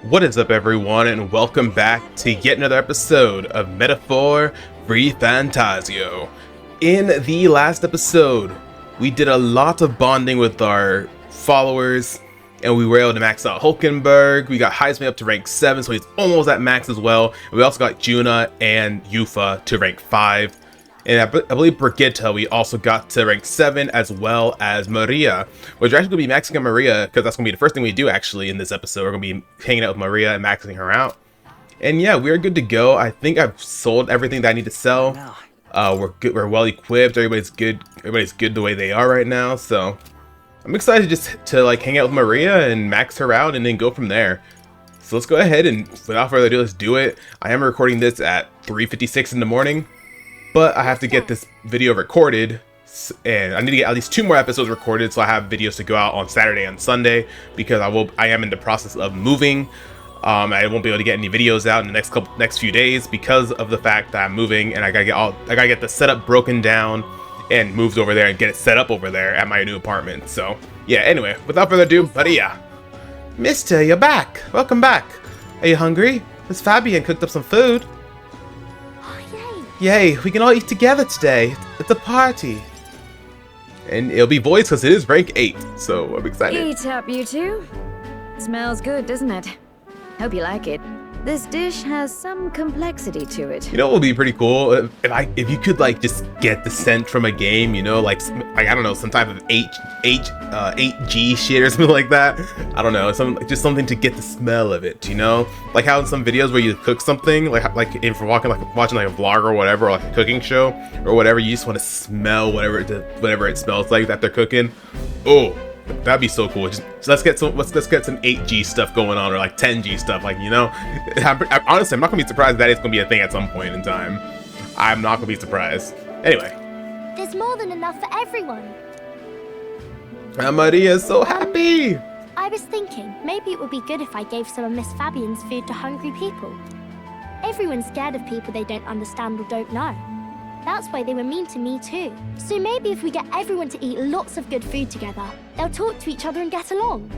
What is up, everyone, and welcome back to yet another episode of Metaphor ReFantazio. In the last episode, we did a lot of bonding with our followers, and we were able to max out Hulkenberg. We got Heisman up to rank 7, so he's almost at max as well. And we also got Juna and Yufa to rank 5. And I believe Brigitte, we also got to rank 7, as well as Maria, which we're actually going to be maxing out Maria, because that's going to be the first thing we do, actually, in this episode. We're going to be hanging out with Maria and maxing her out. And yeah, we're good to go. I think I've sold everything that I need to sell. We're good. We're well equipped. Everybody's good. Everybody's good the way they are right now. So I'm excited just to like hang out with Maria and max her out and then go from there. So let's go ahead and without further ado, let's do it. I am recording this at 3:56 in the morning. But I have to get this video recorded, and I need to get at least 2 more episodes recorded, so I have videos to go out on Saturday and Sunday, because I am in the process of moving. I won't be able to get any videos out in the next few days because of the fact that I'm moving, and I gotta get the setup broken down and moved over there and get it set up over there at my new apartment. So yeah, anyway, without further ado, Maria. Mister, you're back. Welcome back. Are you hungry? Miss Fabian cooked up some food. Yay, we can all eat together today. It's a party. And it'll be voiced because it is rank 8, so I'm excited. Eat up, you two. Smells good, doesn't it? Hope you like it. This dish has some complexity to it. You know what would be pretty cool? If you could like just get the scent from a game, you know, like I don't know, some type of 8G shit or something like that. I don't know, just something to get the smell of it, you know? Like how in some videos where you cook something, like if you're watching like a vlog or whatever, or like a cooking show or whatever, you just want to smell whatever it smells like that they're cooking. Oh, that'd be so cool. So let's get some 8G stuff going on, or like 10G stuff, like, you know. Honestly, I'm not gonna be surprised that it's gonna be a thing at some point in time. I'm not gonna be surprised. Anyway, there's more than enough for everyone. Maria's so happy. I was thinking maybe it would be good if I gave some of Miss Fabian's food to hungry people. Everyone's scared of people they don't understand or don't know. That's why they were mean to me too. So maybe if we get everyone to eat lots of good food together, they'll talk to each other and get along.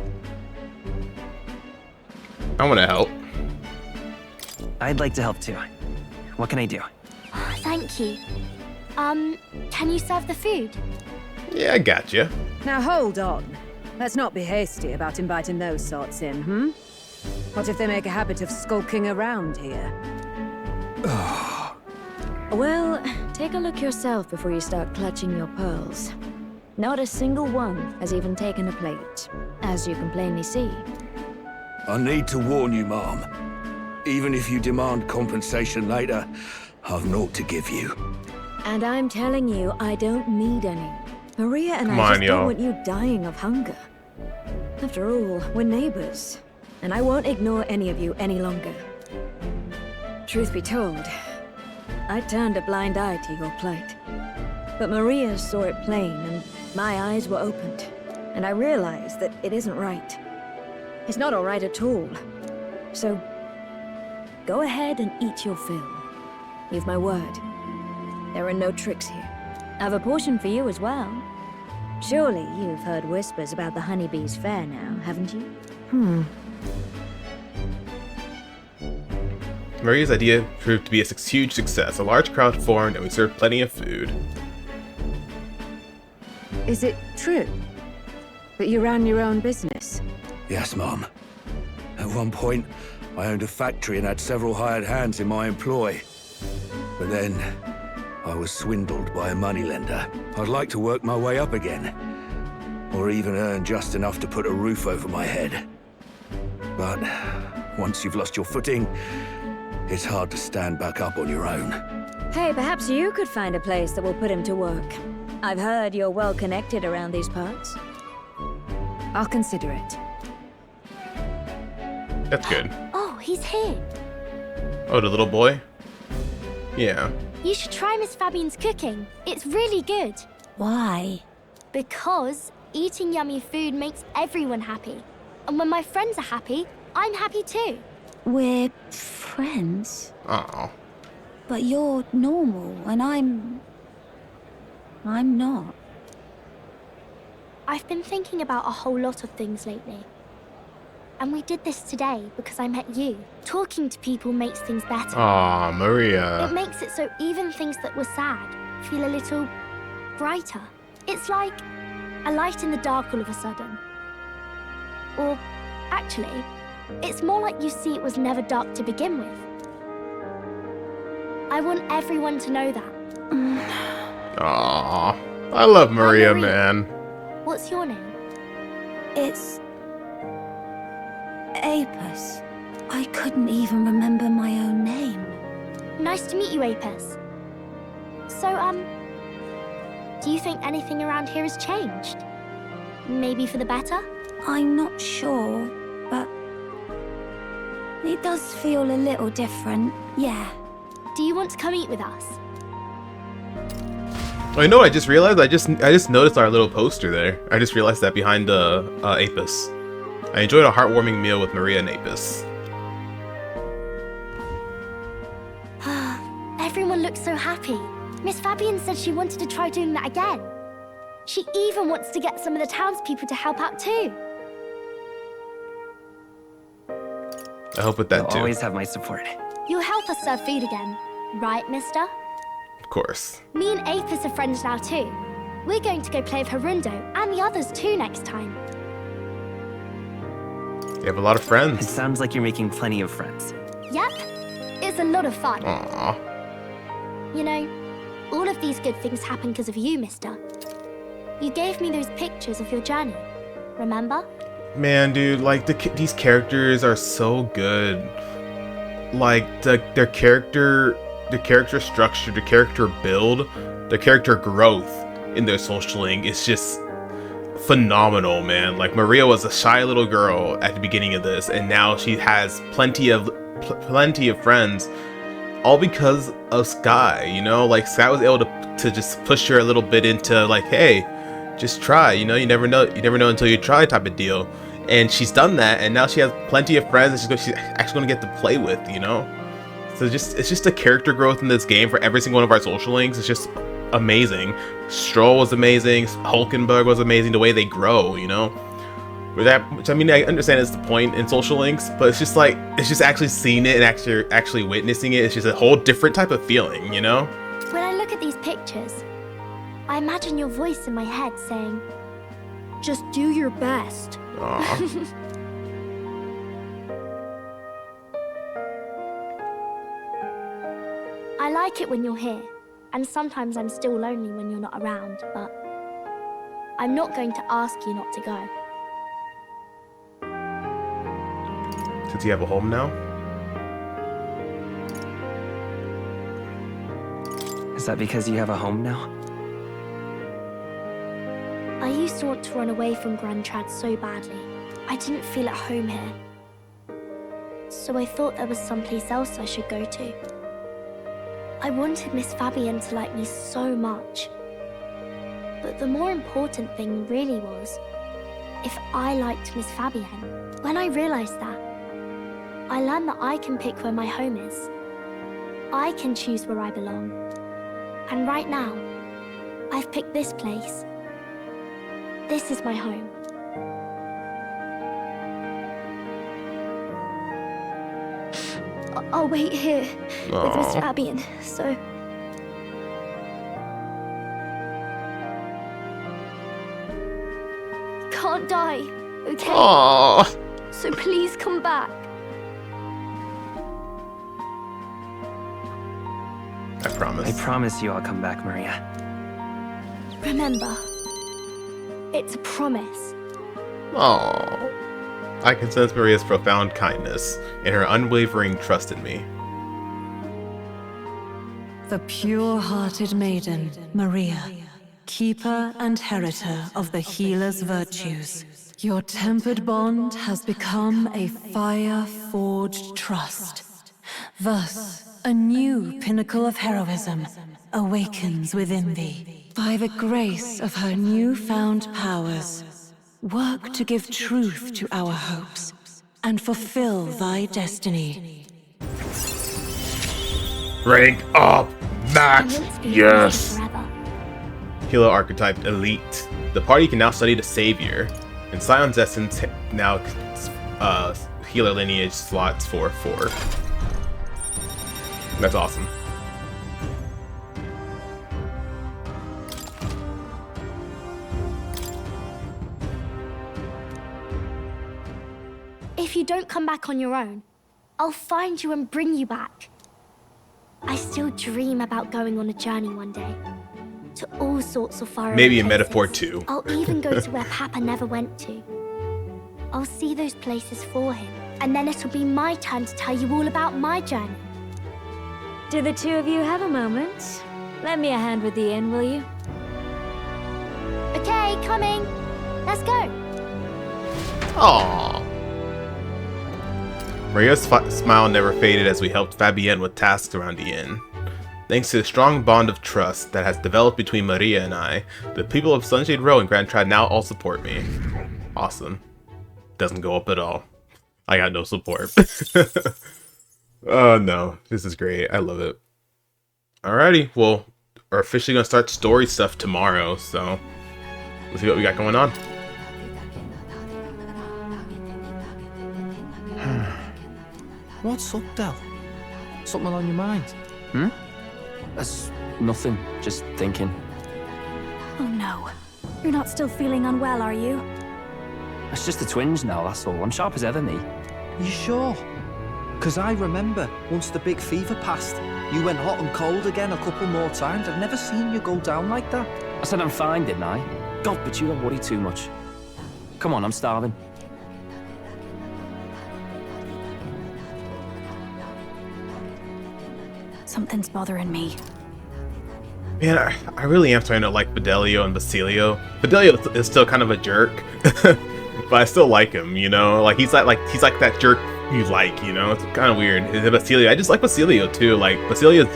I want to help. I'd like to help too. What can I do? Thank you. Can you serve the food? Yeah, I gotcha. Now hold on. Let's not be hasty about inviting those sorts in, What if they make a habit of skulking around here? Well, take a look yourself before you start clutching your pearls. Not a single one has even taken a plate, as you can plainly see. I need to warn you, Mom. Even if you demand compensation later, I've naught to give you. And I'm telling you, I don't need any. Maria and Come I on, just y'all. don't want you dying of hunger. After all, we're neighbors, and I won't ignore any of you any longer. Truth be told, I turned a blind eye to your plight. But Maria saw it plain, and my eyes were opened. And I realized that it isn't right. It's not all right at all. So, go ahead and eat your fill. You've my word. There are no tricks here. I've a portion for you as well. Surely you've heard whispers about the honeybees fair now, haven't you? Maria's idea proved to be a huge success. A large crowd formed, and we served plenty of food. Is it true that you ran your own business? Yes, Mom. At one point, I owned a factory and had several hired hands in my employ. But then, I was swindled by a moneylender. I'd like to work my way up again, or even earn just enough to put a roof over my head. But once you've lost your footing, it's hard to stand back up on your own. Hey, perhaps you could find a place that will put him to work. I've heard you're well connected around these parts. I'll consider it. That's good. Oh, he's here. Oh, the little boy? Yeah. You should try Miss Fabian's cooking. It's really good. Why? Because eating yummy food makes everyone happy. And when my friends are happy, I'm happy too. We're friends, Oh. but you're normal and I'm not. I've been thinking about a whole lot of things lately. And we did this today because I met you. Talking to people makes things better. Aw, It Maria. makes it so even things that were sad feel a little brighter. It's like a light in the dark all of a sudden. Or, actually, it's more like you see it was never dark to begin with. I want everyone to know that. Aw, I love Maria, Maria. man. What's your name? It's... Apis. I couldn't even remember my own name. Nice to meet you, Apis. So, do you think anything around here has changed? Maybe for the better? I'm not sure, but... it does feel a little different, yeah. Do you want to come eat with us? Oh, you know what I just realized? I just noticed our little poster there. I just realized that behind Apis. I enjoyed a heartwarming meal with Maria and Apis. Everyone looks so happy. Miss Fabian said she wanted to try doing that again. She even wants to get some of the townspeople to help out too. I hope with that You'll too. always have my support. You'll help us serve food again, right, mister? Of course. Me and Apis are friends now too. We're going to go play with Harundo and the others too next time. You have a lot of It friends. sounds like you're making plenty of friends. Yep, it's a lot of fun. Aw. You know, all of these good things happen because of you, mister. You gave me those pictures of your journey, remember? Man, dude, like these characters are so good. Like their character structure, their character build, their character growth in their social link is just phenomenal, man. Like Maria was a shy little girl at the beginning of this, and now she has plenty of friends, all because of Skye. You know, like Skye was able to just push her a little bit into like, hey, just try. You know, you never know until you try type of deal. And she's done that, and now she has plenty of friends that she's actually going to get to play with. You know, so it's just a character growth in this game for every single one of our social links. It's just amazing. Stroll was amazing. Hulkenberg was amazing. The way they grow, you know, which I mean, I understand is the point in social links, but it's just like actually seeing it and actually witnessing it. It's just a whole different type of feeling, you know. When I look at these pictures, I imagine your voice in my head saying, "Just do your best." Aw. I like it when you're here, and sometimes I'm still lonely when you're not around, but I'm not going to ask you not to go. Since you have a home now. Is that because you have a home now? I used to want to run away from Grand Trad so badly. I didn't feel at home here. So I thought there was someplace else I should go to. I wanted Miss Fabian to like me so much. But the more important thing really was if I liked Miss Fabian. When I realized that, I learned that I can pick where my home is. I can choose where I belong. And right now, I've picked this place. This is my home. I'll wait here with Miss Aw. Fabian, so... Can't die, okay? Aw. So please come back. I promise. I promise you I'll come back, Maria. Remember, it's a promise. Aww. I can sense Maria's profound kindness and her unwavering trust in me. The pure-hearted maiden, Maria, keeper and heritor of the healer's virtues. Your tempered bond has become a fire-forged trust. Thus, a new pinnacle of heroism awakens within thee. By the grace of her newfound powers, work to give truth to our hopes and fulfill thy destiny. Rank up, I Max! want to be Yes! forever. Healer archetype elite. The party can now study the Savior, and Scion's essence now healer lineage slots for 4. That's awesome. If you don't come back on your own, I'll find you and bring you back. I still dream about going on a journey one day. To all sorts of faraway Maybe a places. metaphor too. I'll even go to where Papa never went to. I'll see those places for him, and then it'll be my turn to tell you all about my journey. Do the two of you have a moment? Lend me a hand with the inn, will you? Okay, coming. Let's go. Aww. Maria's smile never faded as we helped Fabienne with tasks around the inn. Thanks to the strong bond of trust that has developed between Maria and I, the people of Sunshade Row and Grand Trad now all support me. Awesome. Doesn't go up at all. I got no support. Oh no, this is great. I love it. Alrighty, well, we're officially gonna start story stuff tomorrow, so let's see what we got going on. What's up, Del? Something on your mind? That's nothing. Just thinking. Oh no. You're not still feeling unwell, are you? It's just the twinge now, that's all. I'm sharp as ever, me. You sure? Because I remember, once the big fever passed, you went hot and cold again a couple more times. I've never seen you go down like that. I said I'm fine, didn't I? God, but you don't worry too much. Come on, I'm starving. Something's bothering me. Man, I really am starting to like Fidelio and Basilio. Fidelio is still kind of a jerk, but I still like him, you know? Like he's like that jerk you like, you know? It's kind of weird. Basilio, I just like Basilio too. Like Basilio's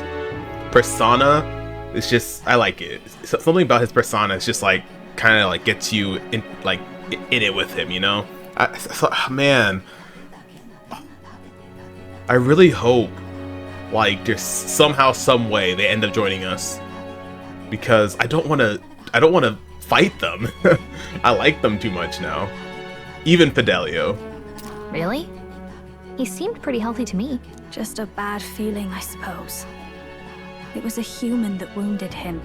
persona is just, I like it. Something about his persona is just like kind of like gets you in it with him, you know? Man, I really hope like there's somehow, some way they end up joining us, because I don't want to fight them. I like them too much now. Even Fidelio. Really? He seemed pretty healthy to me. Just a bad feeling, I suppose. It was a human that wounded him.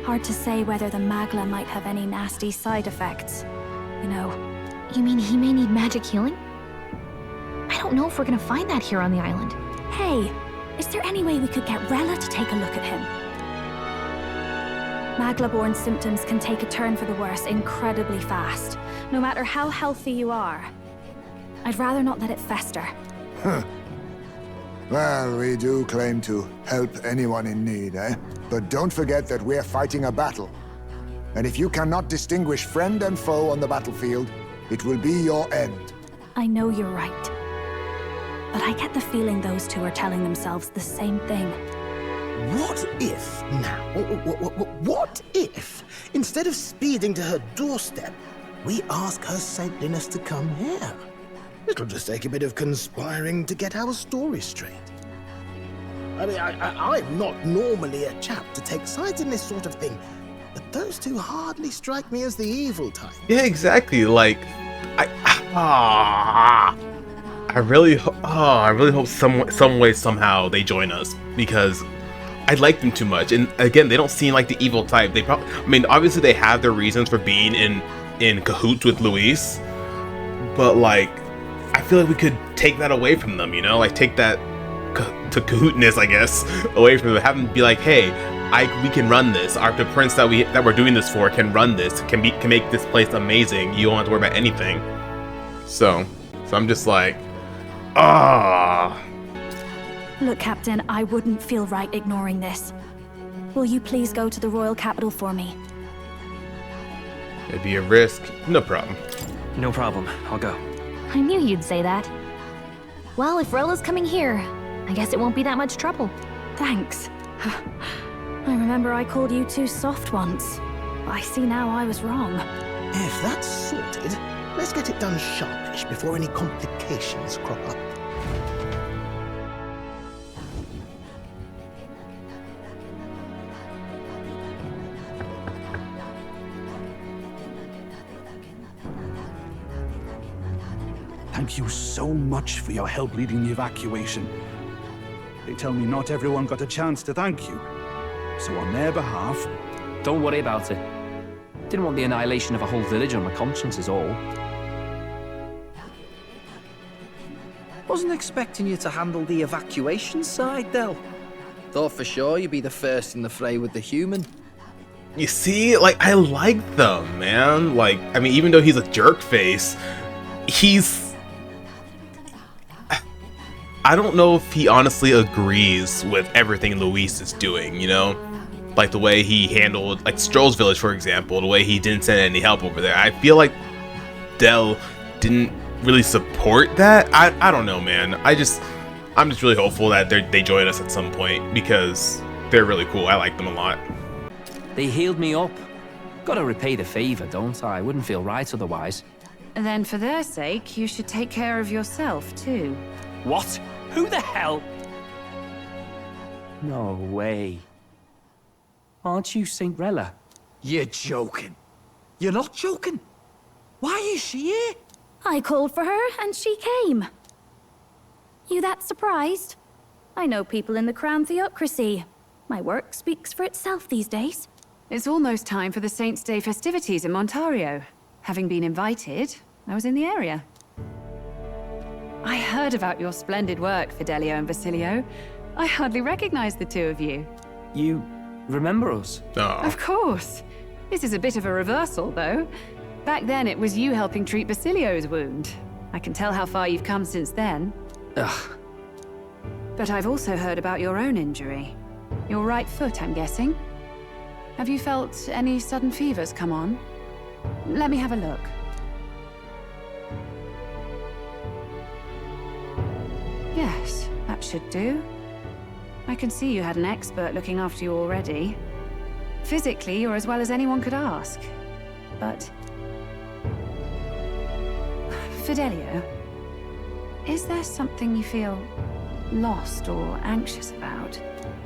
Hard to say whether the Magla might have any nasty side effects. You know. You mean he may need magic healing? I don't know if we're gonna find that here on the island. Hey, is there any way we could get Rella to take a look at him? Magla-born symptoms can take a turn for the worse incredibly fast, no matter how healthy you are. I'd rather not let it fester. Huh. Well, we do claim to help anyone in need, eh? But don't forget that we're fighting a battle. And if you cannot distinguish friend and foe on the battlefield, it will be your end. I know you're right. But I get the feeling those two are telling themselves the same thing. What if, now, what if, instead of speeding to her doorstep, we ask her saintliness to come here? It'll just take a bit of conspiring to get our story straight. I mean, I'm not normally a chap to take sides in this sort of thing, but those two hardly strike me as the evil type. Yeah, exactly. Like, I really hope some way somehow they join us, because I like them too much. And again, they don't seem like the evil type. They probably, I mean, obviously they have their reasons for being in cahoots with Luis, but like, I feel like we could take that away from them, you know, like take that to cahootness, I guess, away from them. Have them be like, hey, we can run this. The prince that we're doing this for can run this. Can make this place amazing. You don't have to worry about anything. So I'm just like, Look, Captain, I wouldn't feel right ignoring this. Will you please go to the royal capital for me? It'd be a risk. No problem. No problem. I'll go. I knew you'd say that. Well, if Rella's coming here, I guess it won't be that much trouble. Thanks. I remember I called you too soft once. But I see now I was wrong. If that's sorted, let's get it done sharpish before any complications crop up. thank you so much for your help leading the evacuation. They tell me not everyone got a chance to thank you. So on their behalf... Don't worry about it. Didn't want the annihilation of a whole village on my conscience is all. Wasn't expecting you to handle the evacuation side, Del. Thought for sure you'd be the first in the fray with the human. You see, like, I like them, man. Like, I mean, even though he's a jerk face, he's... I don't know if he honestly agrees with everything Luis is doing, you know? Like the way he handled, like, Stroll's village, for example, the way he didn't send any help over there. I feel like Del didn't really support that. I don't know, man. I'm just really hopeful that they join us at some point, because they're really cool. I like them a lot. They healed me up. Gotta repay the favor, don't I? Wouldn't feel right otherwise. Then for their sake, you should take care of yourself, too. What? Who the hell? No way. Aren't you St. Rella? You're joking. You're not joking? Why is she here? I called for her, and she came. You that surprised? I know people in the Crown Theocracy. My work speaks for itself these days. It's almost time for the Saints' Day festivities in Montario. Having been invited, I was in the area. I heard about your splendid work, Fidelio and Basilio. I hardly recognize the two of you. You remember us? Aww. Of course. This is a bit of a reversal, though. Back then, it was you helping treat Basilio's wound. I can tell how far you've come since then. Ugh. But I've also heard about your own injury. Your right foot, I'm guessing. Have you felt any sudden fevers come on? Let me have a look. Yes, that should do. I can see you had an expert looking after you already. Physically, you're as well as anyone could ask. But... Fidelio, is there something you feel lost or anxious about?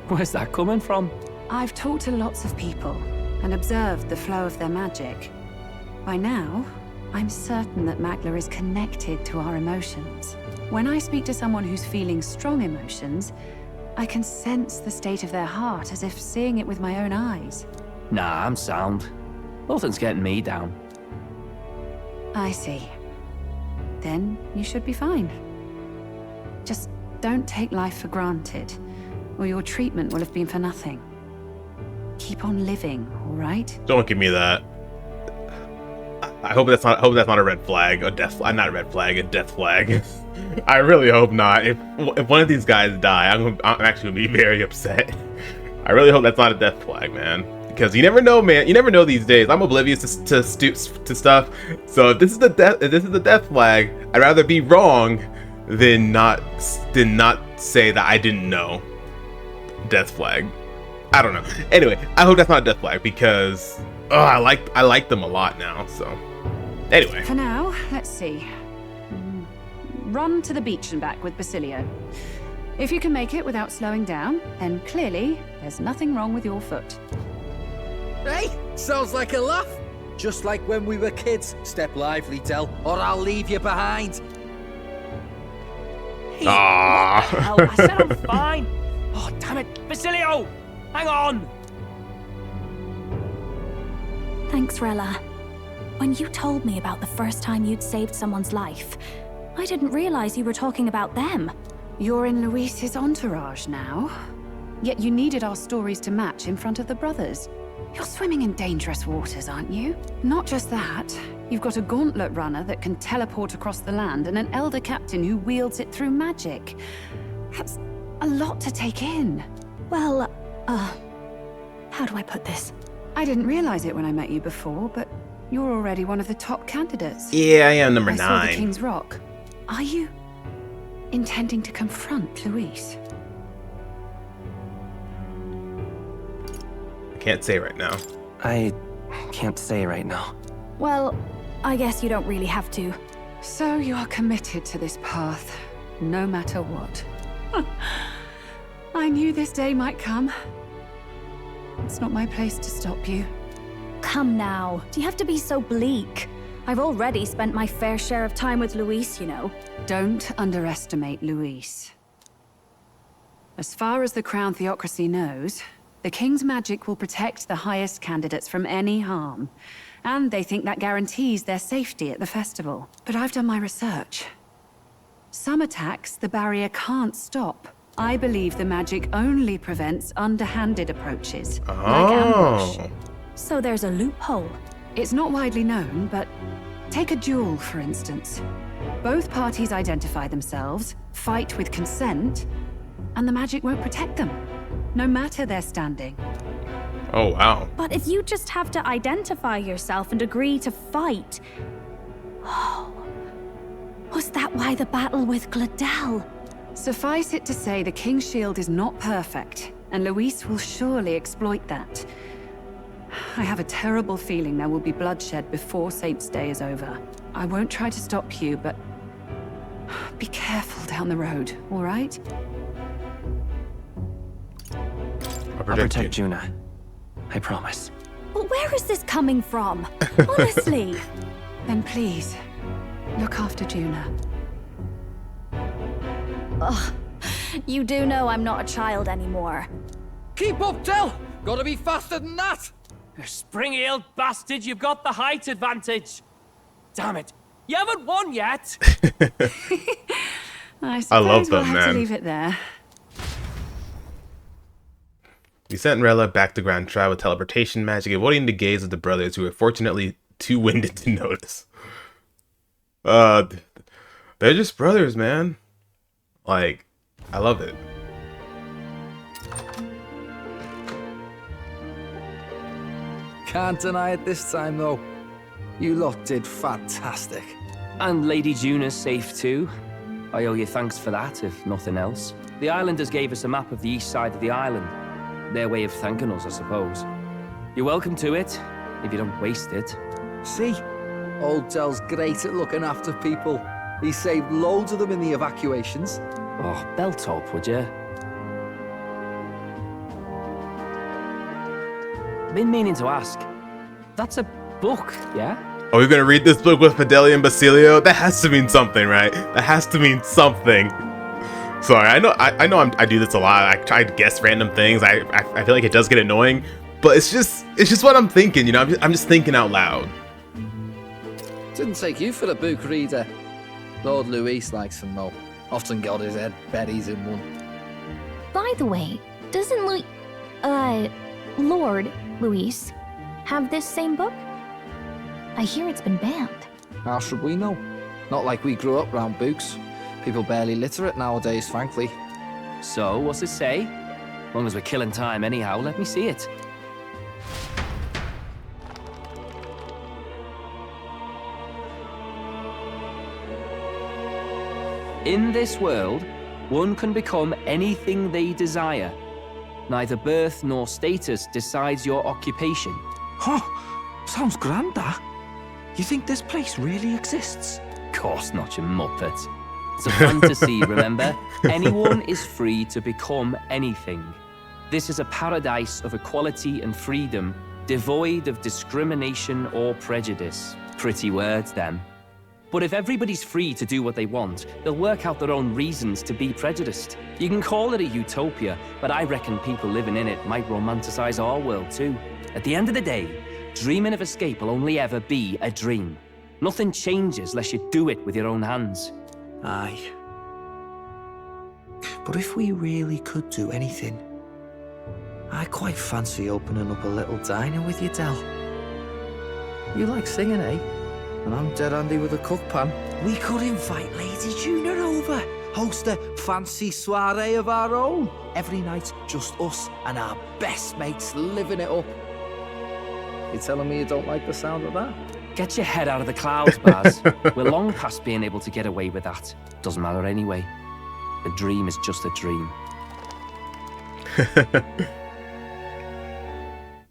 Where's that coming from? I've talked to lots of people and observed the flow of their magic. By now, I'm certain that Magla is connected to our emotions. When I speak to someone who's feeling strong emotions, I can sense the state of their heart as if seeing it with my own eyes. Nah, I'm sound. Nothing's getting me down. I see. Then you should be fine. Just don't take life for granted, or your treatment will have been for nothing. Keep on living, all right? Don't give me that. I hope that's not a red flag, a death. Not a red flag, a death flag. I really hope not. If one of these guys die, I'm actually gonna be very upset. I really hope that's not a death flag, man. Because you never know, man. You never know these days. I'm oblivious to stuff. So if this is the death flag, I'd rather be wrong than not say that I didn't know. Death flag. I don't know. Anyway, I hope that's not a death flag, because I like them a lot now. So anyway. For now, let's see. Run to the beach and back with Basilio. If you can make it without slowing down, then clearly there's nothing wrong with your foot. Hey, sounds like a laugh. Just like when we were kids. Step lively, Del, or I'll leave you behind. Hey, what the hell? I said I'm fine. Oh, damn it. Basilio! Hang on! Thanks, Rella. When you told me about the first time you'd saved someone's life, I didn't realize you were talking about them. You're in Luis's entourage now. Yet you needed our stories to match in front of the brothers. You're swimming in dangerous waters, aren't you? Not just that, you've got a gauntlet runner that can teleport across the land and an elder captain who wields it through magic. That's a lot to take in. Well, how do I put this? I didn't realize it when I met you before, but you're already one of the top candidates. Yeah, I am number 9. I saw the King's Rock. Are you intending to confront Luis? I can't say right now. I can't say right now. Well, I guess you don't really have to. So you are committed to this path, no matter what. I knew this day might come. It's not my place to stop you. Come now. Do you have to be so bleak? I've already spent my fair share of time with Luis, you know. Don't underestimate Luis. As far as the Crown Theocracy knows, the King's magic will protect the highest candidates from any harm. And they think that guarantees their safety at the festival. But I've done my research. Some attacks the barrier can't stop. I believe the magic only prevents underhanded approaches, like ambush. So there's a loophole. It's not widely known, but take a duel, for instance. Both parties identify themselves, fight with consent, and the magic won't protect them, no matter their standing. Oh, wow. But if you just have to identify yourself and agree to fight... Oh... Was that why the battle with Gladel? Suffice it to say, the King's shield is not perfect, and Luis will surely exploit that. I have a terrible feeling there will be bloodshed before Saint's Day is over. I won't try to stop you, but... be careful down the road, all right? I'll protect Juna. I promise. But where is this coming from? Honestly. Then please, look after Juna. Ugh. You do know I'm not a child anymore. Keep up, Del! Gotta be faster than that! You spring-heeled bastard, you've got the height advantage. Damn it, you haven't won yet! I love we'll them, have man. to leave it there. We sent Rella back to Grand Trial with teleportation magic, avoiding the gaze of the brothers, who were fortunately too winded to notice. They're just brothers, man. Like, I love it. Can't deny it this time, though. You lot did fantastic. And Lady Juna's safe too. I owe you thanks for that, if nothing else. The islanders gave us a map of the east side of the island. Their way of thanking us, I suppose. You're welcome to it, if you don't waste it. See? Old Del's great at looking after people. He saved loads of them in the evacuations. Oh, belt up, would you? Been meaning to ask. That's a book, yeah? Are we gonna read this book with Fidelia and Basilio? That has to mean something, right? That has to mean something. Sorry, I know I do this a lot. I try to guess random things. I feel like it does get annoying, but it's just what I'm thinking, you know. I'm just thinking out loud. Didn't take you for a book reader. Lord Luis likes them though. Often got his head berries in one. By the way, doesn't Lord Luis have this same book? I hear it's been banned. How should we know? Not like we grew up round books. People barely literate nowadays, frankly. So, what's it say? As long as we're killing time anyhow, let me see it. In this world, one can become anything they desire. Neither birth nor status decides your occupation. Huh? Sounds grand, that. You think this place really exists? Of course not, you muppet. It's a fantasy, remember? Anyone is free to become anything. This is a paradise of equality and freedom, devoid of discrimination or prejudice. Pretty words, then. But if everybody's free to do what they want, they'll work out their own reasons to be prejudiced. You can call it a utopia, but I reckon people living in it might romanticize our world too. At the end of the day, dreaming of escape will only ever be a dream. Nothing changes unless you do it with your own hands. Aye. But if we really could do anything, I quite fancy opening up a little diner with you, Del. You like singing, eh? And I'm dead handy with a cook pan. We could invite Lady Juna over. Host a fancy soiree of our own. Every night, just us and our best mates living it up. You telling me you don't like the sound of that? Get your head out of the clouds, Baz. We're long past being able to get away with that. Doesn't matter anyway. A dream is just a dream.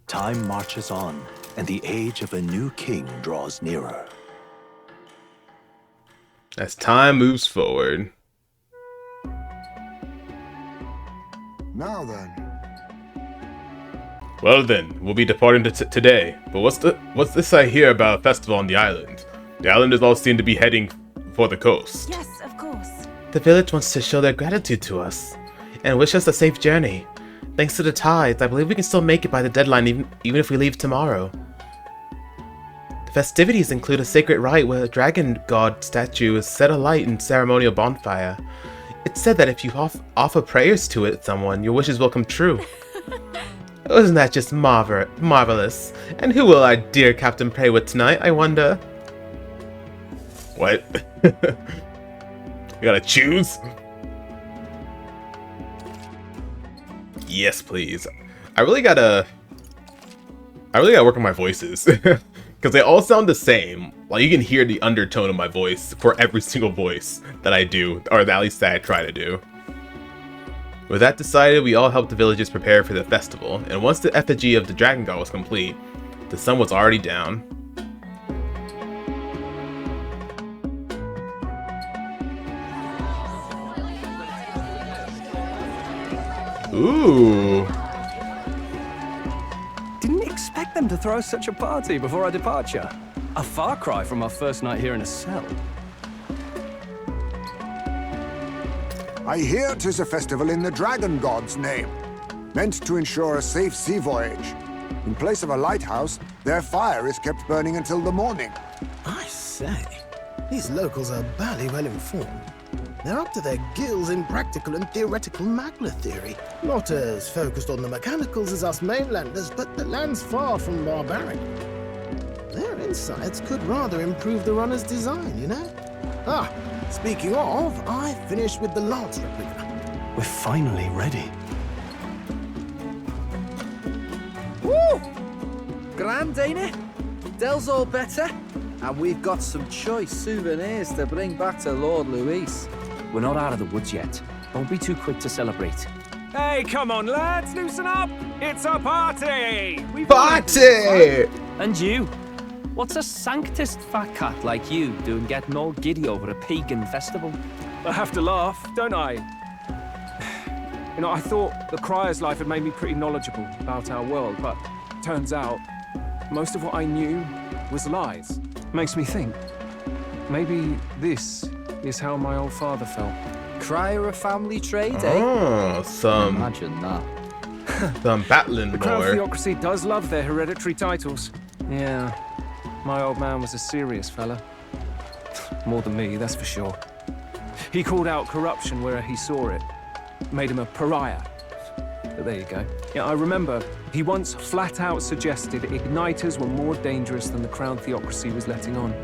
Time marches on, and the age of a new king draws nearer. As time moves forward. Now then. Well then, we'll be departing today. But what's this I hear about a festival on the island? The islanders all seem to be heading for the coast. Yes, of course. The village wants to show their gratitude to us and wish us a safe journey. Thanks to the tides, I believe we can still make it by the deadline even if we leave tomorrow. The festivities include a sacred rite where a dragon god statue is set alight in ceremonial bonfire. It's said that if you offer prayers to it, someone, your wishes will come true. Isn't that just marvelous? And who will our dear captain pray with tonight, I wonder? What? You gotta choose? Yes, please. I really gotta work on my voices. Because they all sound the same. Like, you can hear the undertone of my voice for every single voice that I do, or at least that I try to do. With that decided, we all helped the villagers prepare for the festival, and once the effigy of the dragon god was complete, the sun was already down. Ooh. Didn't expect them to throw such a party before our departure. A far cry from our first night here in a cell. I hear 'tis a festival in the dragon god's name, meant to ensure a safe sea voyage. In place of a lighthouse, their fire is kept burning until the morning. I say, these locals are barely well informed. They're up to their gills in practical and theoretical magna theory. Not as focused on the mechanicals as us mainlanders, but the land's far from barbaric. Their insights could rather improve the runner's design, you know? Ah, speaking of, I finished with the lance replica. We're finally ready. Woo! Grand, ain't it? Dell's all better, and we've got some choice souvenirs to bring back to Lord Luis. We're not out of the woods yet. Don't be too quick to celebrate. Hey, come on, lads, loosen up! It's a party! Party! And you? What's a sanctist fat cat like you doing getting all giddy over a pagan festival? I have to laugh, don't I? You know, I thought the Crier's life had made me pretty knowledgeable about our world, but turns out most of what I knew was lies. Makes me think, maybe this is how my old father felt. Crier a family trade, eh? Oh, some... Imagine that. Some battling The Crown lore. Theocracy does love their hereditary titles. Yeah, my old man was a serious fella. More than me, that's for sure. He called out corruption where he saw it. Made him a pariah. But there you go. Yeah, I remember he once flat out suggested igniters were more dangerous than the Crown Theocracy was letting on.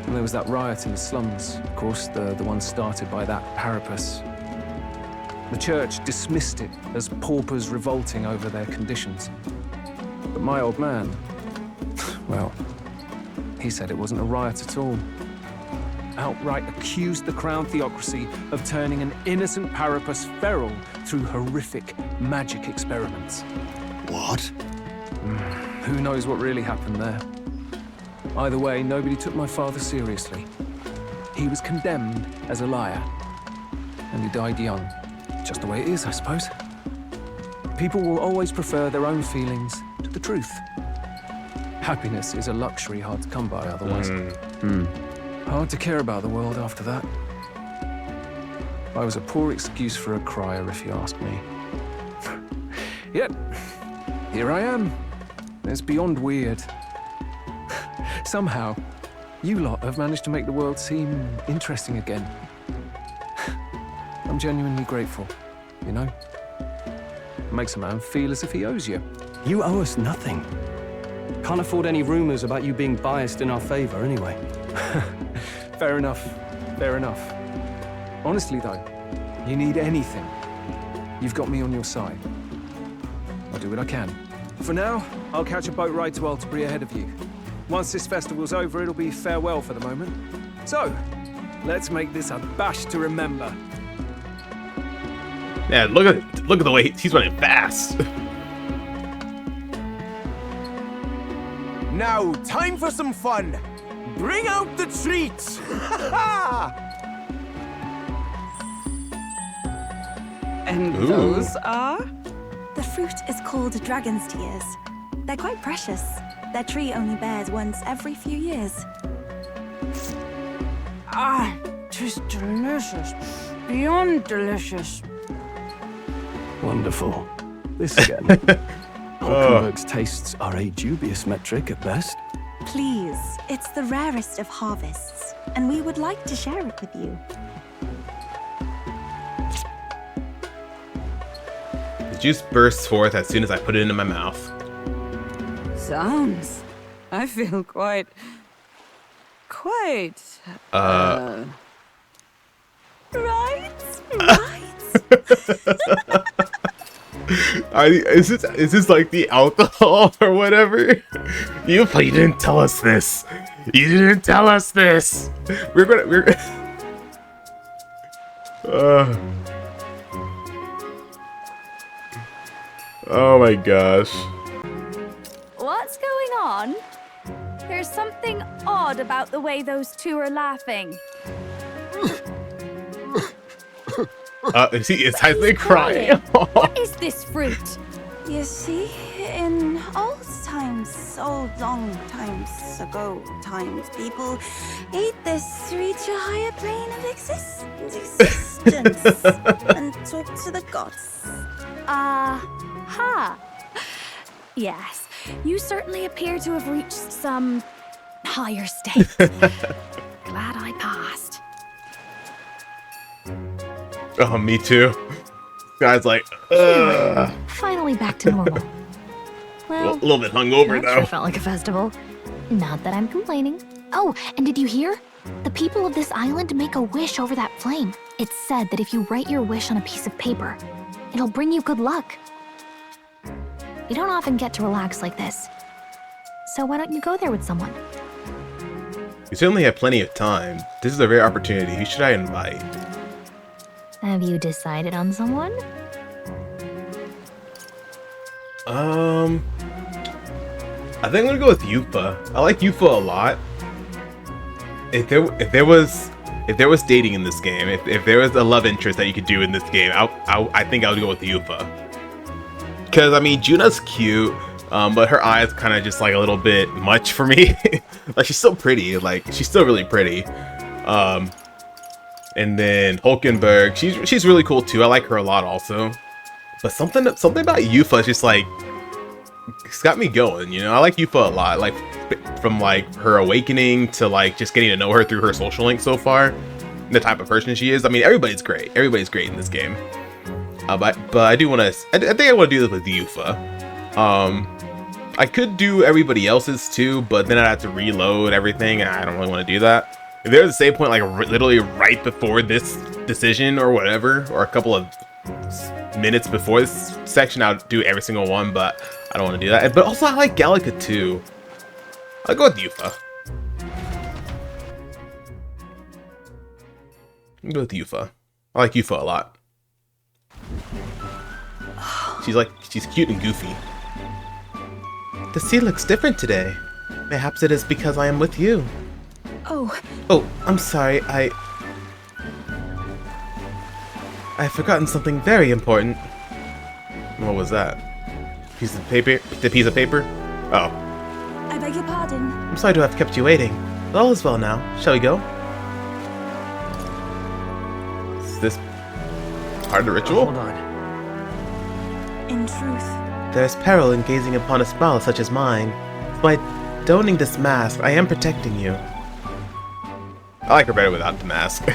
And there was that riot in the slums, of course, the one started by that Parapus. The church dismissed it as paupers revolting over their conditions. But my old man, well, he said it wasn't a riot at all. Outright accused the Crown Theocracy of turning an innocent Parapus feral through horrific magic experiments. What? Who knows what really happened there? Either way, nobody took my father seriously. He was condemned as a liar, and he died young. Just the way it is, I suppose. People will always prefer their own feelings to the truth. Happiness is a luxury hard to come by otherwise. Hard to care about the world after that. I was a poor excuse for a crier, if you ask me. Yet, here I am. It's beyond weird. Somehow, you lot have managed to make the world seem interesting again. I'm genuinely grateful, you know? It makes a man feel as if he owes you. You owe us nothing. Can't afford any rumors about you being biased in our favor anyway. Fair enough, fair enough. Honestly though, you need anything, you've got me on your side. I'll do what I can. For now, I'll catch a boat ride to Altabury ahead of you. Once this festival's over, it'll be farewell for the moment. So, let's make this a bash to remember. Yeah, look at the way he's running fast. Now, time for some fun. Bring out the treats! And Ooh. those are? The fruit is called dragon's tears. They're quite precious. Their tree only bears once every few years. 'Tis delicious. Beyond delicious. Wonderful. This again. Hulkenberg's tastes are a dubious metric at best. Please, it's the rarest of harvests, and we would like to share it with you. The juice bursts forth as soon as I put it into my mouth. Sounds. I feel quite. Right? Is this like the alcohol or whatever? You didn't tell us this. You didn't tell us this. Oh my gosh. What's going on? There's something odd about the way those two are laughing. Is Heisman crying? What is this fruit? You see, in old times, old long times ago times, people ate this to reach a higher plane of existence and talk to the gods. Ha! Yes, you certainly appear to have reached some higher state. Glad I passed. Oh, me too. Guy's like, ugh. Finally back to normal. Well, a little bit hungover that though. Sure felt like a festival. Not that I'm complaining. Oh, and did you hear? The people of this island make a wish over that flame. It's said that if you write your wish on a piece of paper, it'll bring you good luck. You don't often get to relax like this. So why don't you go there with someone? You certainly have plenty of time. This is a rare opportunity. Who should I invite? Have you decided on someone? I think I'm gonna go with Yufa. I like Yufa a lot. If there was dating in this game, if there was a love interest that you could do in this game, I think I would go with Yufa. Because I mean, Juna's cute, but her eyes kind of just like a little bit much for me. Like she's so pretty, like she's still really pretty. And then Hulkenberg, she's really cool too. I like her a lot also. But something about Yufa is just like, it's got me going, you know? I like Yufa a lot. Like from like her awakening to like just getting to know her through her social link so far. The type of person she is. I mean, everybody's great. Everybody's great in this game. But I do want to, I think I want to do this with Yufa. I could do everybody else's too, but then I'd have to reload everything and I don't really want to do that. If there's a save point like literally right before this decision or whatever, or a couple of minutes before this section, I'll do every single one, but I don't want to do that. But also I like Gallica too. I'll go with Yufa. I'll go with Yufa. I like Yufa a lot. She's cute and goofy. The sea looks different today. Perhaps it is because I am with you. Oh, I'm sorry, I've forgotten something very important. What was that? Piece of paper? The piece of paper? Oh. I beg your pardon. I'm sorry to have kept you waiting. All is well now. Shall we go? Is this part of the ritual? Hold on. In truth, There is peril in gazing upon a smile such as mine. By donning this mask, I am protecting you. I like her better without the mask.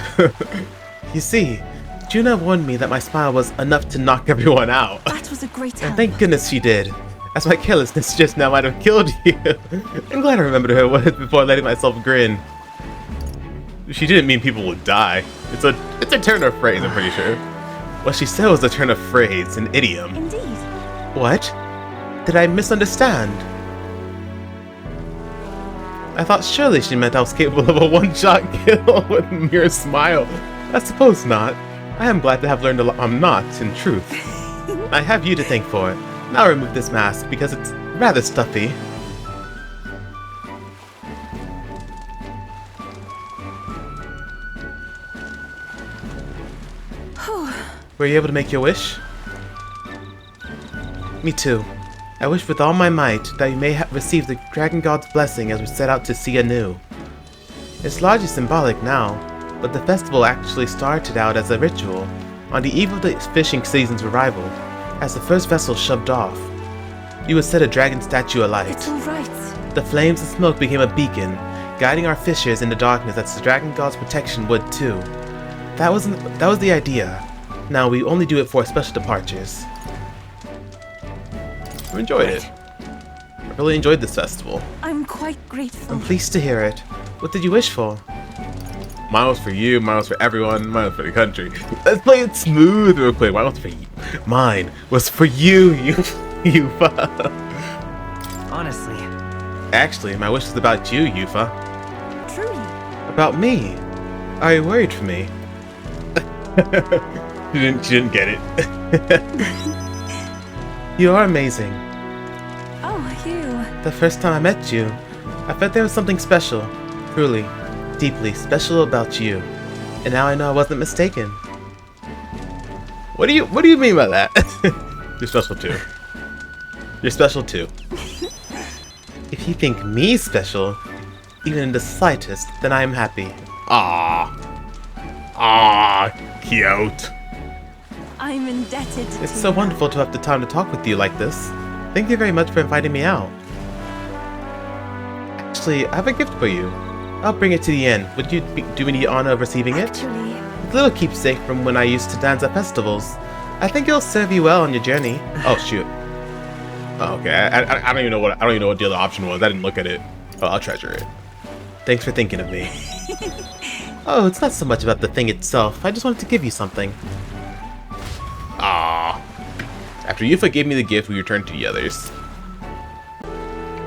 You see, Juna warned me that my smile was enough to knock everyone out. that was a great help. And thank goodness she did, as my carelessness just now might have killed you. I'm glad I remembered her words before letting myself grin. She didn't mean people would die. It's a turn of phrase, I'm pretty sure. What she said was a turn of phrase, an idiom. Indeed. What? Did I misunderstand? I thought surely she meant I was capable of a one-shot kill with a mere smile. I suppose not. I am glad to have learned I'm not, in truth. I have you to thank for it. Now remove this mask, because it's rather stuffy. Were you able to make your wish? Me too. I wish with all my might that you may receive the Dragon God's blessing as we set out to sea anew. It's largely symbolic now, but the festival actually started out as a ritual on the eve of the fishing season's arrival, as the first vessel shoved off. You would set a dragon statue alight. It's all right. The flames and smoke became a beacon, guiding our fishers in the darkness as the dragon god's protection would too. That was the idea. Now we only do it for special departures. I enjoyed it. I really enjoyed this festival. I'm quite grateful. I'm pleased to hear it. What did you wish for? Mine was for you, mine was for everyone, mine was for the country. Let's play it smooth real quick. Mine was for you. Mine was for you, Yufa. Honestly. Actually, my wish was about you, Yufa. Truly. About me. Are you worried for me? She didn't get it. You are amazing. Oh, you. The first time I met you, I felt there was something special. Truly, deeply special about you. And now I know I wasn't mistaken. What do you mean by that? You're special too. You're special too. If you think me special, even in the slightest, then I am happy. Ah, cute. I'm indebted to It's so wonderful to have the time to talk with you like this. Thank you very much for inviting me out. Actually, I have a gift for you. I'll bring it to the end. Would you do me the honor of receiving it? It's a little keepsake from when I used to dance at festivals. I think it'll serve you well on your journey. Oh shoot. Oh, okay. I don't even know what the other option was. I didn't look at it. Oh, I'll treasure it. Thanks for thinking of me. Oh, it's not so much about the thing itself. I just wanted to give you something. Ah. After Yufa gave me the gift, we returned to the others.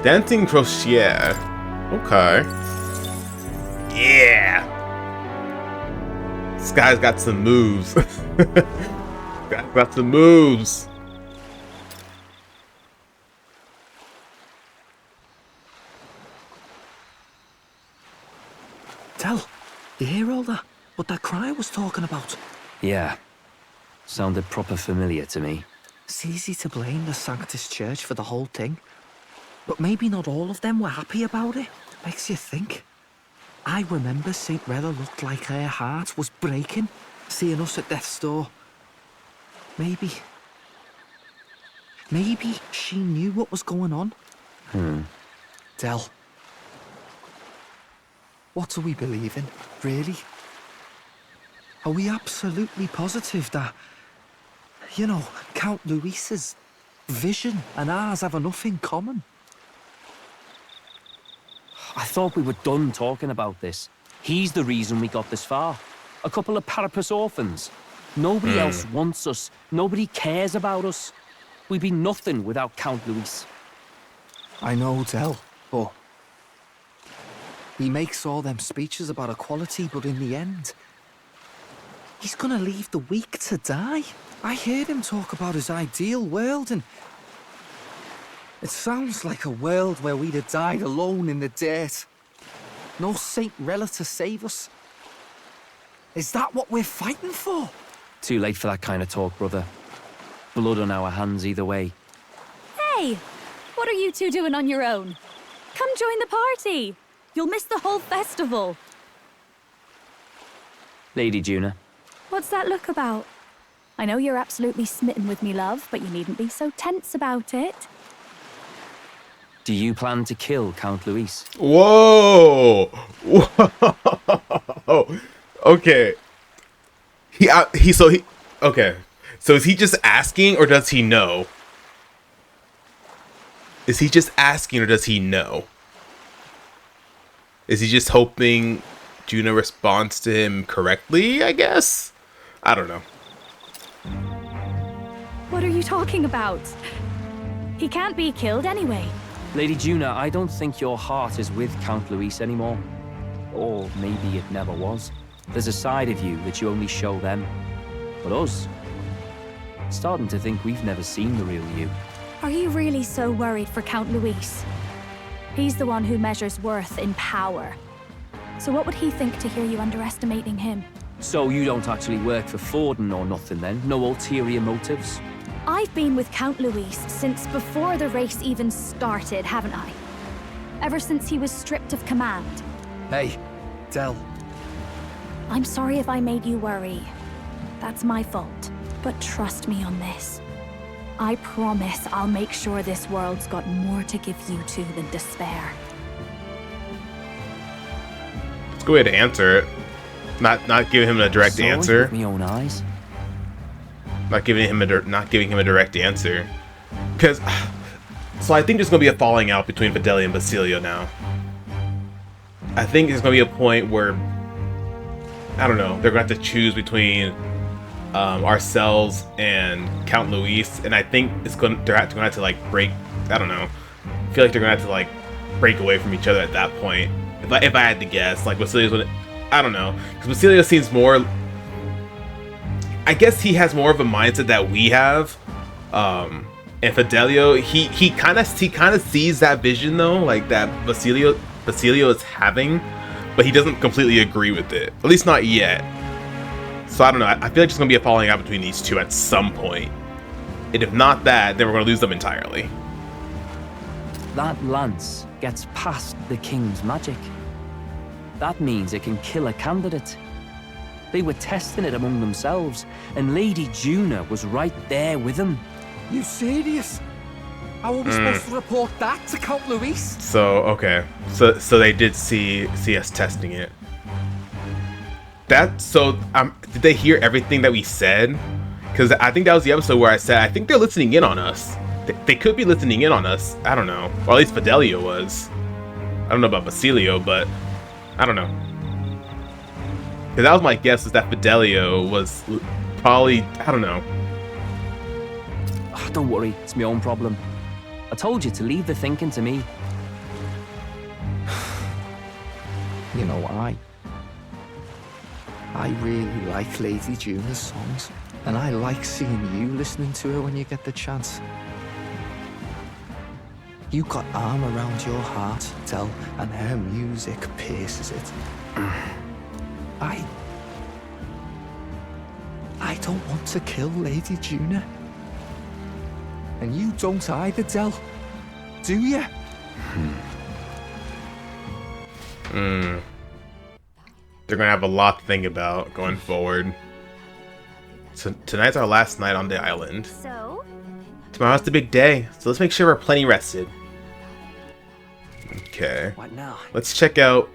Dancing crochet. Okay. Yeah. Skye's got some moves. Skye's got some moves. Tell, you hear all that? What that cry was talking about? Yeah. Sounded proper familiar to me. It's easy to blame the Sanctus Church for the whole thing. But maybe not all of them were happy about it. Makes you think. I remember St. Rella looked like her heart was breaking, seeing us at death's door. Maybe she knew what was going on. Del, what do we believe in, really? Are we absolutely positive that, you know, Count Luis's vision and ours have enough in common? I thought we were done talking about this. He's the reason we got this far. A couple of Parapus orphans. Nobody else wants us. Nobody cares about us. We'd be nothing without Count Luis. I know, Del, but he makes all them speeches about equality, but in the end, he's gonna leave the weak to die. I heard him talk about his ideal world, and it sounds like a world where we'd have died alone in the dirt. No Saint Rella to save us. Is that what we're fighting for? Too late for that kind of talk, brother. Blood on our hands either way. Hey! What are you two doing on your own? Come join the party! You'll miss the whole festival. Lady Juna. What's that look about? I know you're absolutely smitten with me, love, but you needn't be so tense about it. Do you plan to kill Count Luis? Whoa! Whoa! Okay. Okay. So is he just asking, or does he know? Is he just asking, or does he know? Is he just hoping Juna responds to him correctly, I guess? I don't know. What are you talking about? He can't be killed anyway. Lady Juna, I don't think your heart is with Count Luis anymore. Or maybe it never was. There's a side of you that you only show them. But us, starting to think we've never seen the real you. Are you really so worried for Count Luis? He's the one who measures worth in power. So what would he think to hear you underestimating him? So you don't actually work for Forden or nothing then? No ulterior motives? I've been with Count Luis since before the race even started, haven't I? Ever since he was stripped of command. Hey, Del. I'm sorry if I made you worry. That's my fault. But trust me on this. I promise I'll make sure this world's got more to give you two than despair. It's a good way to answer it. Not giving him a direct answer. With my own eyes. Not giving him a direct answer. Because, so I think there's gonna be a falling out between Fidelia and Basilio now. I think there's gonna be a point where, I don't know, they're gonna have to choose between ourselves and Count Luis, and I think they're gonna have to like break. I don't know. I feel like they're gonna have to like break away from each other at that point. If I had to guess, like Basilio's gonna, I don't know, because Basilio seems more. I guess he has more of a mindset that we have, and Fidelio, he kind of sees that vision though, like that Basilio is having, but he doesn't completely agree with it. At least not yet. So I don't know. I feel like there's gonna be a falling out between these two at some point, and if not that, then we're gonna lose them entirely. That lance gets past the king's magic. That means it can kill a candidate. They were testing it among themselves, and Lady Juna was right there with them. You serious? How are we supposed to report that to Count Luis? So okay, so they did see us testing it. Did they hear everything that we said? Because I think that was the episode where I said I think they're listening in on us. They could be listening in on us. I don't know, or at least Fidelio was. I don't know about Basilio, but I don't know. Because that was my guess, is that Fidelio was probably, I don't know. Oh, don't worry, it's my own problem. I told you to leave the thinking to me. You know, I really like Lady Juna's songs, and I like seeing you listening to her when you get the chance. You got arm around your heart, Del, and her music pierces it. I don't want to kill Lady Juna. And you don't either, Del. Do you? They're gonna have a lot to think about going forward. So tonight's our last night on the island. So? Tomorrow's the big day, so let's make sure we're plenty rested. Okay. What now? Let's check out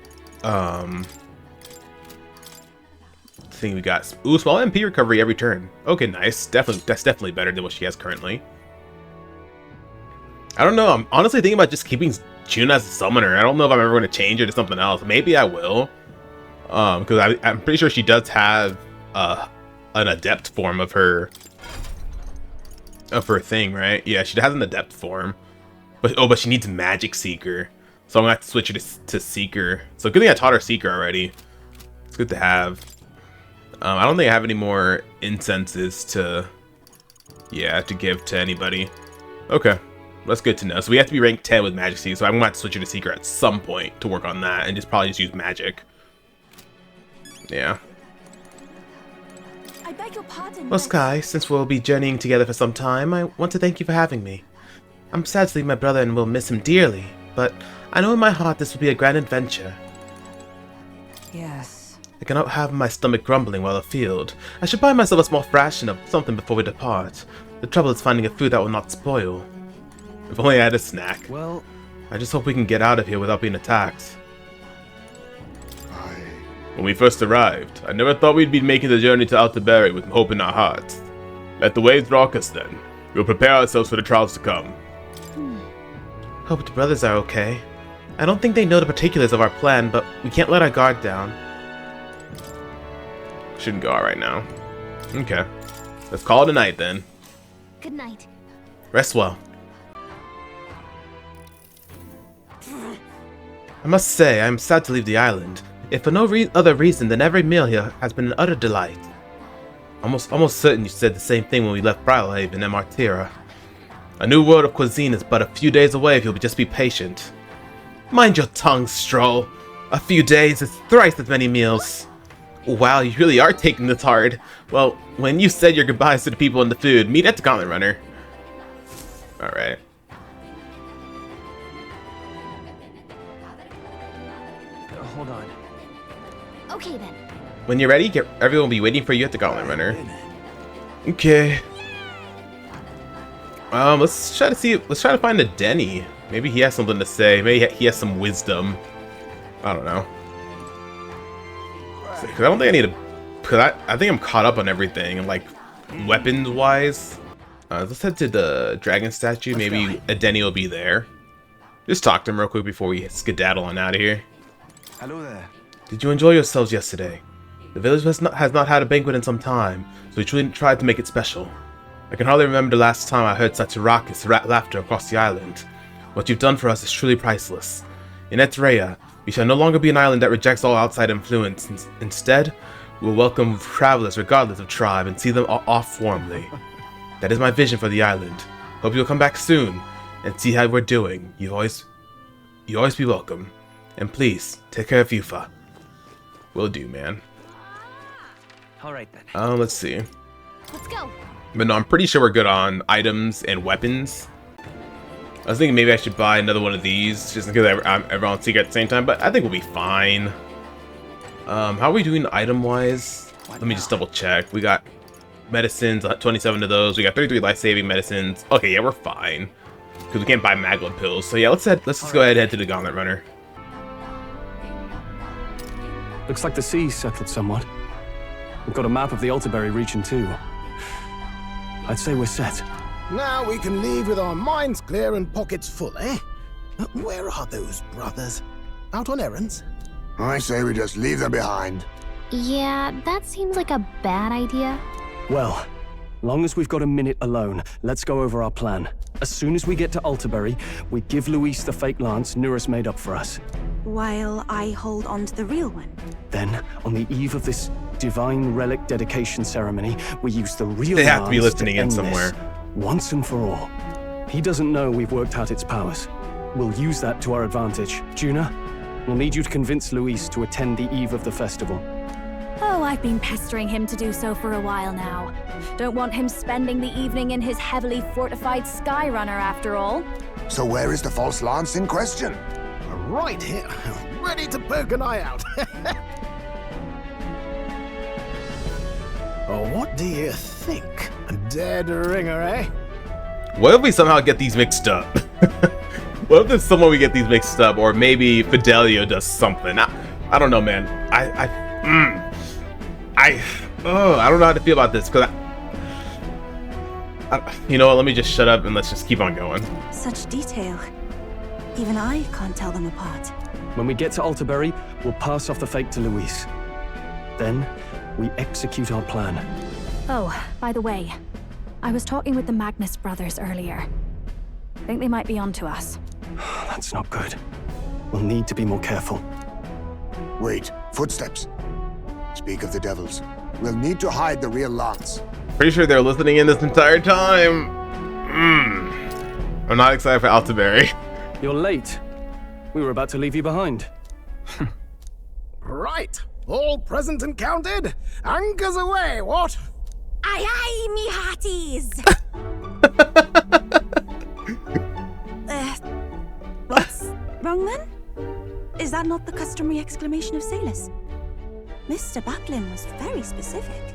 thing we got. Ooh, small MP recovery every turn. Okay, nice. That's definitely better than what she has currently. I don't know. I'm honestly thinking about just keeping Juna as a summoner. I don't know if I'm ever going to change her to something else. Maybe I will. Because I'm pretty sure she does have an adept form of her thing, right? Yeah, she has an adept form. But she needs Magic Seeker. So I'm going to have to switch her to Seeker. So good thing I taught her Seeker already. It's good to have. I don't think I have any more incenses to give to anybody. Okay, that's good to know. So we have to be ranked 10 with Magic Seeker, so I'm going to have to switch her to Seeker at some point to work on that, and probably just use Magic. Yeah. I beg your pardon. Well, Skye, since we'll be journeying together for some time, I want to thank you for having me. I'm sad to leave my brother and will miss him dearly, but I know in my heart this will be a grand adventure. Yes. I cannot have my stomach grumbling while afield. I should buy myself a small ration of something before we depart. The trouble is finding a food that will not spoil. If only I had a snack. Well, I just hope we can get out of here without being attacked. When we first arrived, I never thought we'd be making the journey to Altabury with hope in our hearts. Let the waves rock us then. We'll prepare ourselves for the trials to come. Hope the brothers are okay. I don't think they know the particulars of our plan, but we can't let our guard down. Shouldn't go out right now. Okay. Let's call it a night then. Good night. Rest well. I must say, I am sad to leave the island. If for no other reason than every meal here has been an utter delight. Almost certain you said the same thing when we left Brylehaven and Martira. A new world of cuisine is but a few days away if you'll just be patient. Mind your tongue, Stroll. A few days is thrice as many meals. Wow, you really are taking this hard. Well, when you said your goodbyes to the people and the food, meet at the Gauntlet Runner. Alright. hold on. Okay then. When you're ready, everyone will be waiting for you at the Gauntlet Runner. Okay. Let's try to find a Denny. Maybe he has something to say. Maybe he has some wisdom. I don't know. Because I don't think I need to. Because I think I'm caught up on everything, like weapons wise. Let's head to the dragon statue. Maybe a Denny will be there. Just talk to him real quick before we skedaddle on out of here. Hello there. Did you enjoy yourselves yesterday? The village has not had a banquet in some time, so we truly tried to make it special. I can hardly remember the last time I heard such raucous laughter across the island. What you've done for us is truly priceless. In Etreia, we shall no longer be an island that rejects all outside influence. Instead, we'll welcome travelers regardless of tribe and see them off warmly. That is my vision for the island. Hope you'll come back soon and see how we're doing. You always be welcome. And please, take care of Yufa. Will do, man. Alright then. Let's see. Let's go. But no, I'm pretty sure we're good on items and weapons. I was thinking maybe I should buy another one of these, just because everyone's secret at the same time, but I think we'll be fine. How are we doing item-wise? Let me just double check. We got medicines, 27 of those. We got 33 life-saving medicines. Okay, yeah, we're fine. Because we can't buy Magla pills. So yeah, let's just go ahead and head to the Gauntlet Runner. Looks like the sea's settled somewhat. We've got a map of the Altabury region too. I'd say we're set. Now we can leave with our minds clear and pockets full, eh? Where are those brothers? Out on errands? I say we just leave them behind. Yeah, that seems like a bad idea. Well, long as we've got a minute alone, let's go over our plan. As soon as we get to Altabury, we give Luis the fake lance Nuris made up for us. While I hold on to the real one. Then, on the eve of this divine relic dedication ceremony, we use the real They have to be lance listening to in end somewhere. this, once and for all. He doesn't know we've worked out its powers. We'll use that to our advantage. Juna, we'll need you to convince Luis to attend the eve of the festival. Oh, I've been pestering him to do so for a while now. Don't want him spending the evening in his heavily fortified Skye runner after all. So where is the false lance in question? Right here, ready to poke an eye out. Oh, what do you think? A dead ringer, eh? What if we somehow get these mixed up? What if there's someone we get these mixed up, or maybe Fidelio does something? I don't know, man. I don't know how to feel about this, because you know what, let me just shut up and let's just keep on going. Such detail. Even I can't tell them apart. When we get to Altabury, we'll pass off the fake to Luis. Then, we execute our plan. Oh, by the way, I was talking with the Magnus brothers earlier. Think they might be onto us. That's not good. We'll need to be more careful. Wait, footsteps. Speak of the devils. We'll need to hide the real lance. Pretty sure they're listening in this entire time. I'm not excited for Altabury. You're late. We were about to leave you behind. Right, all present and counted. Anchors away, what? Aye aye, me hearties! What's wrong then? Is that not the customary exclamation of sailors? Mr. Butlin was very specific.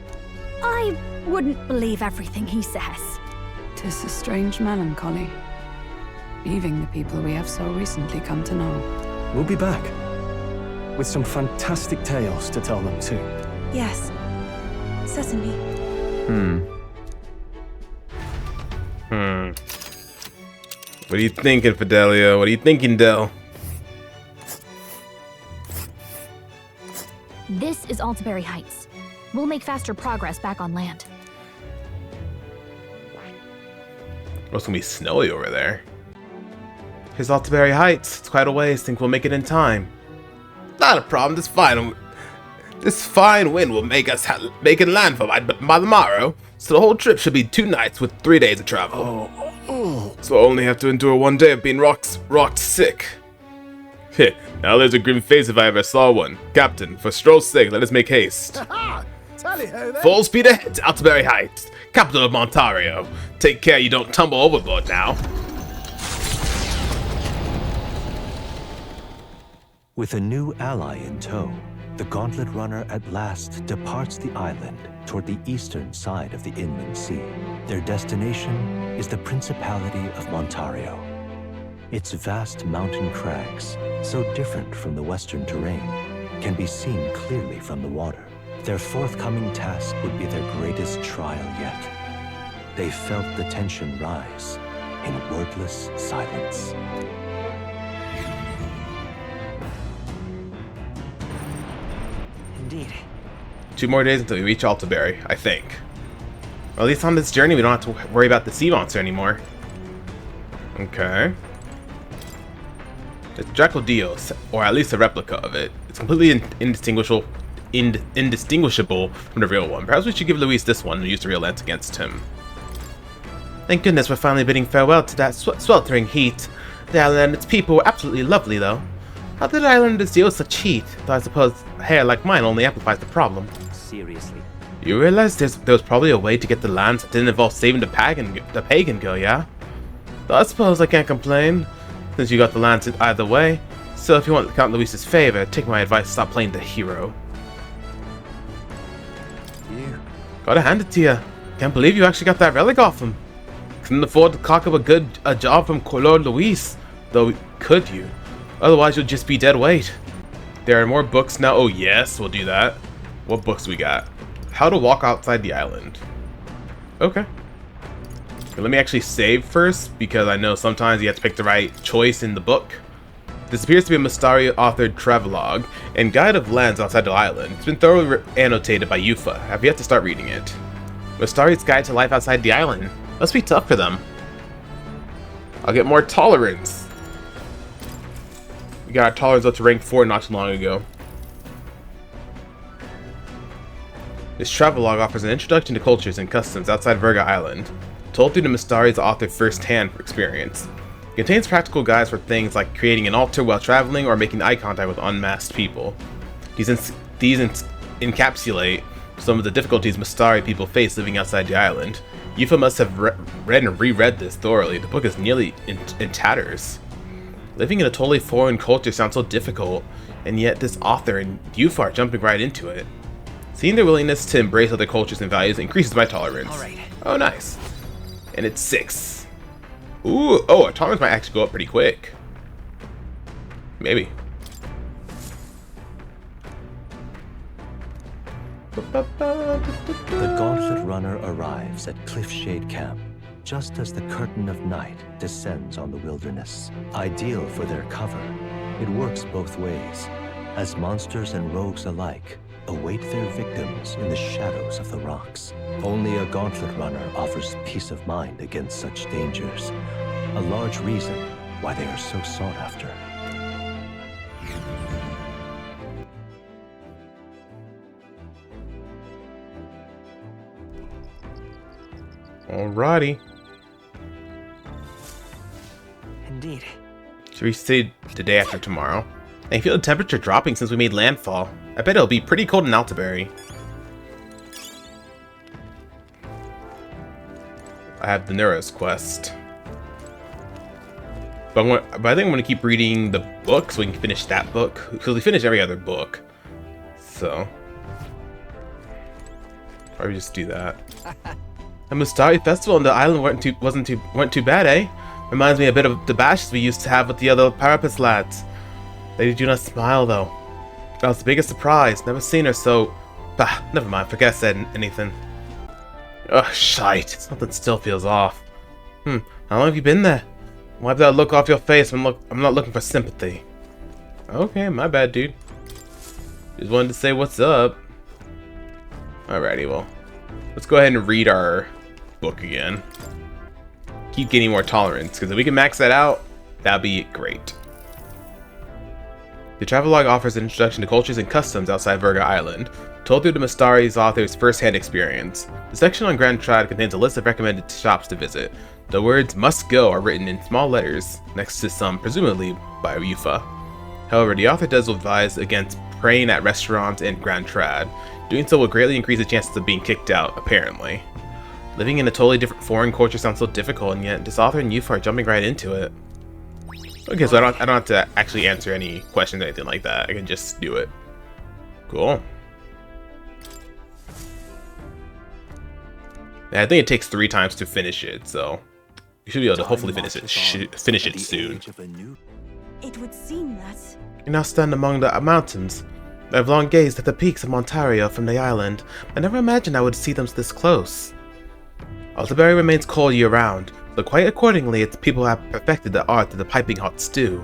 I wouldn't believe everything he says. 'Tis a strange melancholy, leaving the people we have so recently come to know. We'll be back, with some fantastic tales to tell them too. Yes, certainly. What are you thinking, Fidelio? What are you thinking, Del? This is Altabury Heights. We'll make faster progress back on land. Oh, it's gonna be snowy over there. Here's Altabury Heights. It's quite a ways. Think we'll make it in time. Not a problem. This fine wind will make us make it landfall by the morrow. So the whole trip should be 2 nights with 3 days of travel. So I only have to endure 1 day of being rocked sick. Now there's a grim face if I ever saw one. Captain, for Stroll's sake, let us make haste. Tally-ho then. Full speed ahead to Altabury Heights, capital of Montario. Take care you don't tumble overboard now. With a new ally in tow, The Gauntlet Runner at last departs the island toward the eastern side of the inland sea. Their destination is the Principality of Montario. Its vast mountain crags, so different from the western terrain, can be seen clearly from the water. Their forthcoming task would be their greatest trial yet. They felt the tension rise in wordless silence. Indeed. 2 more days until we reach Altabury, I think. Or at least on this journey we don't have to worry about the sea monster anymore. Okay. It's Draco Dios, or at least a replica of it. It's completely indistinguishable from the real one. Perhaps we should give Luis this one and use the real lens against him. Thank goodness we're finally bidding farewell to that sweltering heat. The island and its people were absolutely lovely, though. How did islanders deal with such heat? Though I suppose hair like mine only amplifies the problem. Seriously. You realize there was probably a way to get the lands that didn't involve saving the pagan girl, yeah? Though I suppose I can't complain, since you got the lands either way. So if you want Count Luis's favor, take my advice, stop playing the hero. Gotta hand it to you. Can't believe you actually got that relic off him. Couldn't afford to cock up a job from Lord Luis, though could you? Otherwise you'll just be dead weight. There are more books now. Oh yes, we'll do that. What books we got? How to walk outside the island. Okay. Let me actually save first, because I know sometimes you have to pick the right choice in the book. This appears to be a Mystari-authored travelogue and guide of lands outside the island. It's been thoroughly annotated by Yufa. I've yet to start reading it. Mystari's guide to life outside the island. Must be tough for them. I'll get more tolerance. We got our tolerance up to rank 4 not too long ago. This travelogue offers an introduction to cultures and customs outside Virga Island, told through the Mystari's author first-hand experience. It contains practical guides for things like creating an altar while traveling or making eye contact with unmasked people. These encapsulate some of the difficulties Mystari people face living outside the island. Yufa must have read and reread this thoroughly. The book is nearly in tatters. Living in a totally foreign culture sounds so difficult, and yet this author and Yufa are jumping right into it. Seeing their willingness to embrace other cultures and values increases my tolerance. Alright. Oh, nice. And it's 6. Ooh, oh, our tolerance might actually go up pretty quick. Maybe. The Gauntlet Runner arrives at Cliffshade Camp, just as the curtain of night descends on the wilderness. Ideal for their cover, it works both ways, as monsters and rogues alike await their victims in the shadows of the rocks. Only a Gauntlet Runner offers peace of mind against such dangers, a large reason why they are so sought after. Alrighty. Indeed. Should we say the day after tomorrow? I feel the temperature dropping since we made landfall. I bet it'll be pretty cold in Altabury. I have the Neura's quest. But I think I'm going to keep reading the book so we can finish that book. Because we finished every other book. So. Probably just do that. A Mystari festival on the island weren't too bad, eh? Reminds me a bit of the bashes we used to have with the other Parapet lads. They do not smile though. That was the biggest surprise. Never seen her so... Bah, never mind. Forget I said anything. Ugh, shite. Something still feels off. How long have you been there? Wipe that look off your face. I'm not looking for sympathy. Okay, my bad, dude. Just wanted to say what's up. Alrighty, well. Let's go ahead and read our book again. Keep getting more tolerance, because if we can max that out, that'd be great. The travelogue offers an introduction to cultures and customs outside Virga Island, told through the Mystari's author's first-hand experience. The section on Grand Trad contains a list of recommended shops to visit. The words "must go" are written in small letters next to some, presumably by Yufa. However, the author does advise against praying at restaurants in Grand Trad. Doing so will greatly increase the chances of being kicked out, apparently. Living in a totally different foreign culture sounds so difficult, and yet this author and Yufa are jumping right into it. Okay, so I don't have to actually answer any questions or anything like that. I can just do it. Cool. Yeah, I think it takes 3 times to finish it, so you should be able to hopefully finish it soon. It would seem that You now stand among the mountains. I have long gazed at the peaks of Ontario from the island. I never imagined I would see them this close. Altabury remains cold year-round, but quite accordingly its people have perfected the art of the piping hot stew.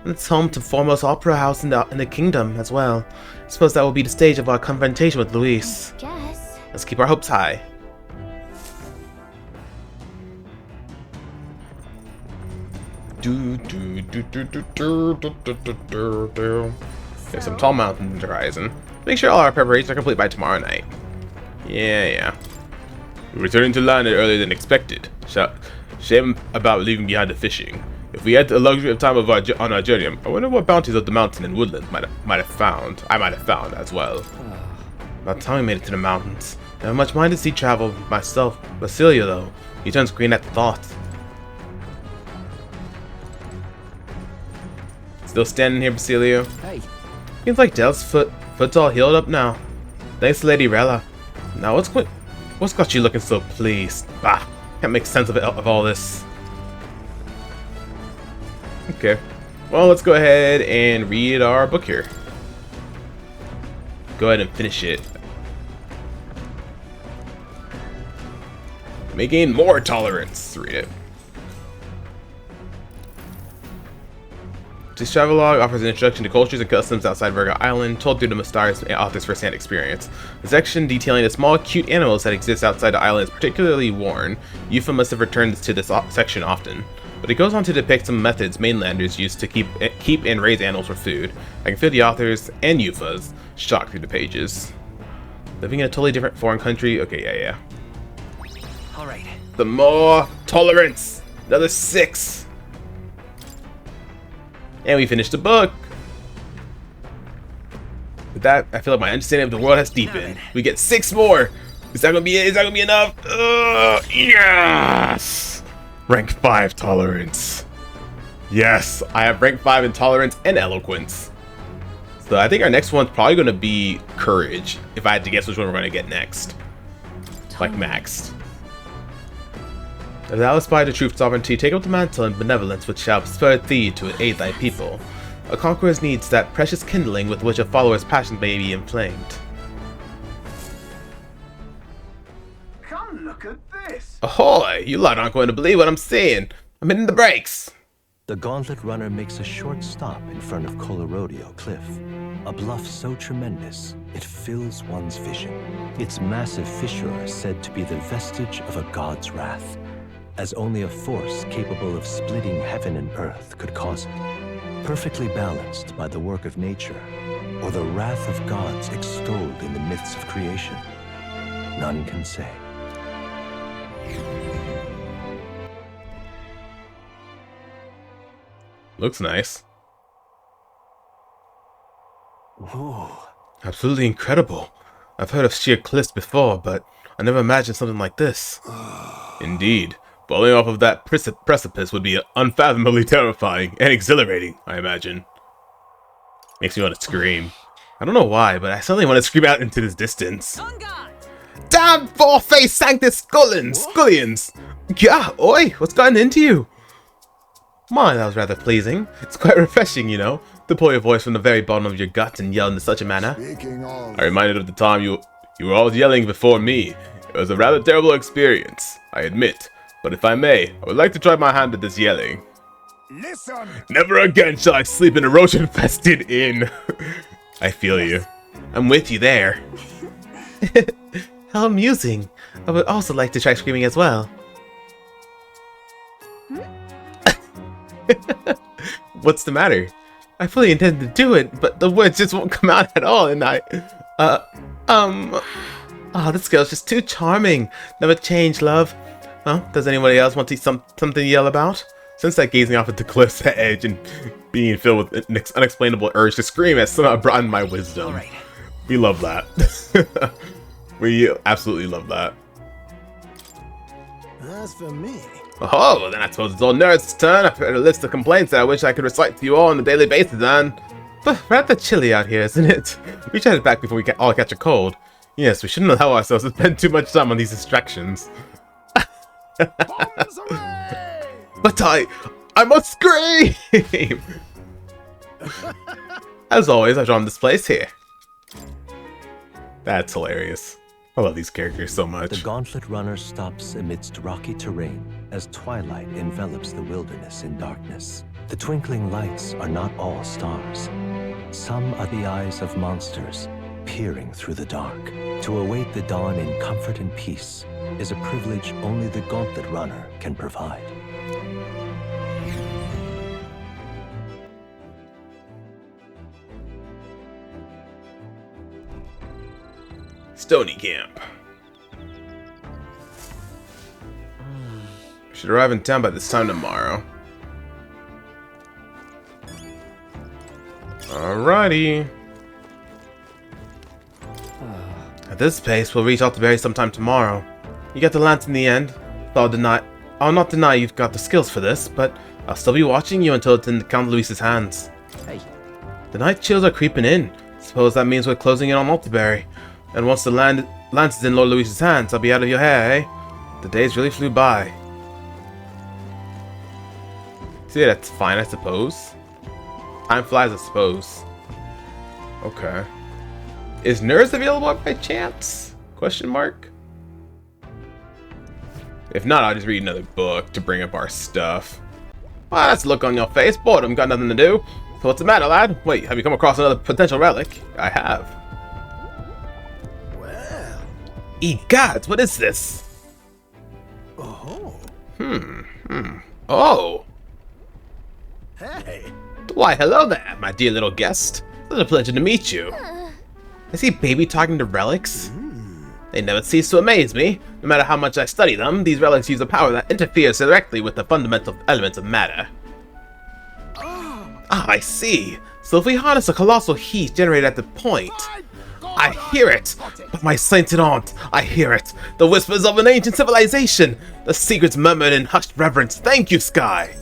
It's home to the foremost opera house in the kingdom as well. I suppose that will be the stage of our confrontation with Luis. Guess. Let's keep our hopes high. There's some tall mountains on the horizon. Make sure all our preparations are complete by tomorrow night. Yeah. We're returning to land earlier than expected. Shame about leaving behind the fishing. If we had the luxury of time on our journey, I wonder what bounties of the mountain and woodland I might have found as well. About time we made it to the mountains. I have much mind to see travel myself. Basilio, though, he turns green at the thought. Still standing here, Basilio? Hey. Seems like Del's foot's all healed up now. Thanks, Lady Rella. Now what's got you looking so pleased? Bah, can't make sense of all this. Okay, well, let's go ahead and read our book here. Go ahead and finish it. May gain more tolerance. Read it. This travelogue offers an introduction to cultures and customs outside Virga Island, told through the mysterious author's first-hand experience. The section detailing the small, cute animals that exist outside the island is particularly worn. Yufa must have returned to this section often. But it goes on to depict some methods mainlanders use to keep and raise animals for food. I can feel the authors and Yufa's shock through the pages. Living in a totally different foreign country. Okay, yeah. Alright. The more tolerance. Another 6. And we finished the book. With that, I feel like my understanding of the world has deepened. We get 6 more. Is that gonna be it? Is that gonna be enough? Yes! Rank 5 tolerance. Yes, I have rank 5 in tolerance and eloquence. So I think our next one's probably gonna be courage. If I had to guess which one we're gonna get next. Like maxed. As thou aspire to true sovereignty, take up the mantle and benevolence which shall spur thee to aid thy people. A conqueror needs that precious kindling with which a follower's passions may be inflamed. Come look at this! Ahoy! You lot aren't going to believe what I'm seeing. I'm hitting the brakes. The gauntlet runner makes a short stop in front of Colorodeo Cliff, a bluff so tremendous it fills one's vision. Its massive fissure is said to be the vestige of a god's wrath, as only a force capable of splitting heaven and earth could cause it. Perfectly balanced by the work of nature, or the wrath of gods extolled in the myths of creation, none can say. Looks nice. Whoa. Absolutely incredible. I've heard of sheer cliffs before, but I never imagined something like this. Indeed. Falling off of that precipice would be unfathomably terrifying and exhilarating, I imagine. Makes me want to scream. I don't know why, but I suddenly want to scream out into this distance. Damn four-faced sanctus scullions! Yeah, oi, what's gotten into you? My, that was rather pleasing. It's quite refreshing, you know, to pull your voice from the very bottom of your gut and yell in such a manner. I reminded of the time you were all yelling before me. It was a rather terrible experience, I admit. But if I may, I would like to try my hand at this yelling. Listen! Never again shall I sleep in a roach-infested inn. I feel you. I'm with you there. How amusing. I would also like to try screaming as well. What's the matter? I fully intend to do it, but the words just won't come out at all, and oh, this girl's just too charming. Never change, love. Well, does anybody else want to see something to yell about? Since that gazing off at the cliff's edge and being filled with an unexplainable urge to scream has somehow broadened my wisdom. Right. We love that. We absolutely love that. As for me... Oh, well then I suppose it's old nerd's turn. I've heard a list of complaints that I wish I could recite to you all on a daily basis, then. But rather chilly out here, isn't it? We should head back before we all catch a cold. Yes, we shouldn't allow ourselves to spend too much time on these distractions. But I must scream! As always, I drawn this place here. That's hilarious. I love these characters so much. The gauntlet runner stops amidst rocky terrain as twilight envelops the wilderness in darkness. The twinkling lights are not all stars. Some are the eyes of monsters peering through the dark. To await the dawn in comfort and peace is a privilege only the gauntlet runner can provide. Stony Camp. Should arrive in town by this time tomorrow. Alrighty. At this pace, we'll reach Altabury sometime tomorrow. You get the lance in the end. I'll not deny you've got the skills for this, but I'll still be watching you until it's in Count Luis's hands. Hey. The night chills are creeping in. Suppose that means we're closing in on Altabury. And once the lance is in Lord Luis's hands, I'll be out of your hair, eh? The days really flew by. See, that's fine, I suppose. Time flies, I suppose. Okay. Is Nurse available by chance? Question mark? If not, I'll just read another book to bring up our stuff. Well, that's a look on your face. Boredom, got nothing to do. So what's the matter, lad? Wait, have you come across another potential relic? I have. Well. Egods, what is this? Oh. Oh. Hey. Why, hello there, my dear little guest. Such a pleasure to meet you. I see baby talking to relics. They never cease to amaze me. No matter how much I study them, these relics use a power that interferes directly with the fundamental elements of matter. Ah, I see. So if we harness a colossal heat generated at the point... I hear it! But my sainted aunt, I hear it! The whispers of an ancient civilization! The secrets murmured in hushed reverence. Thank you, Skye!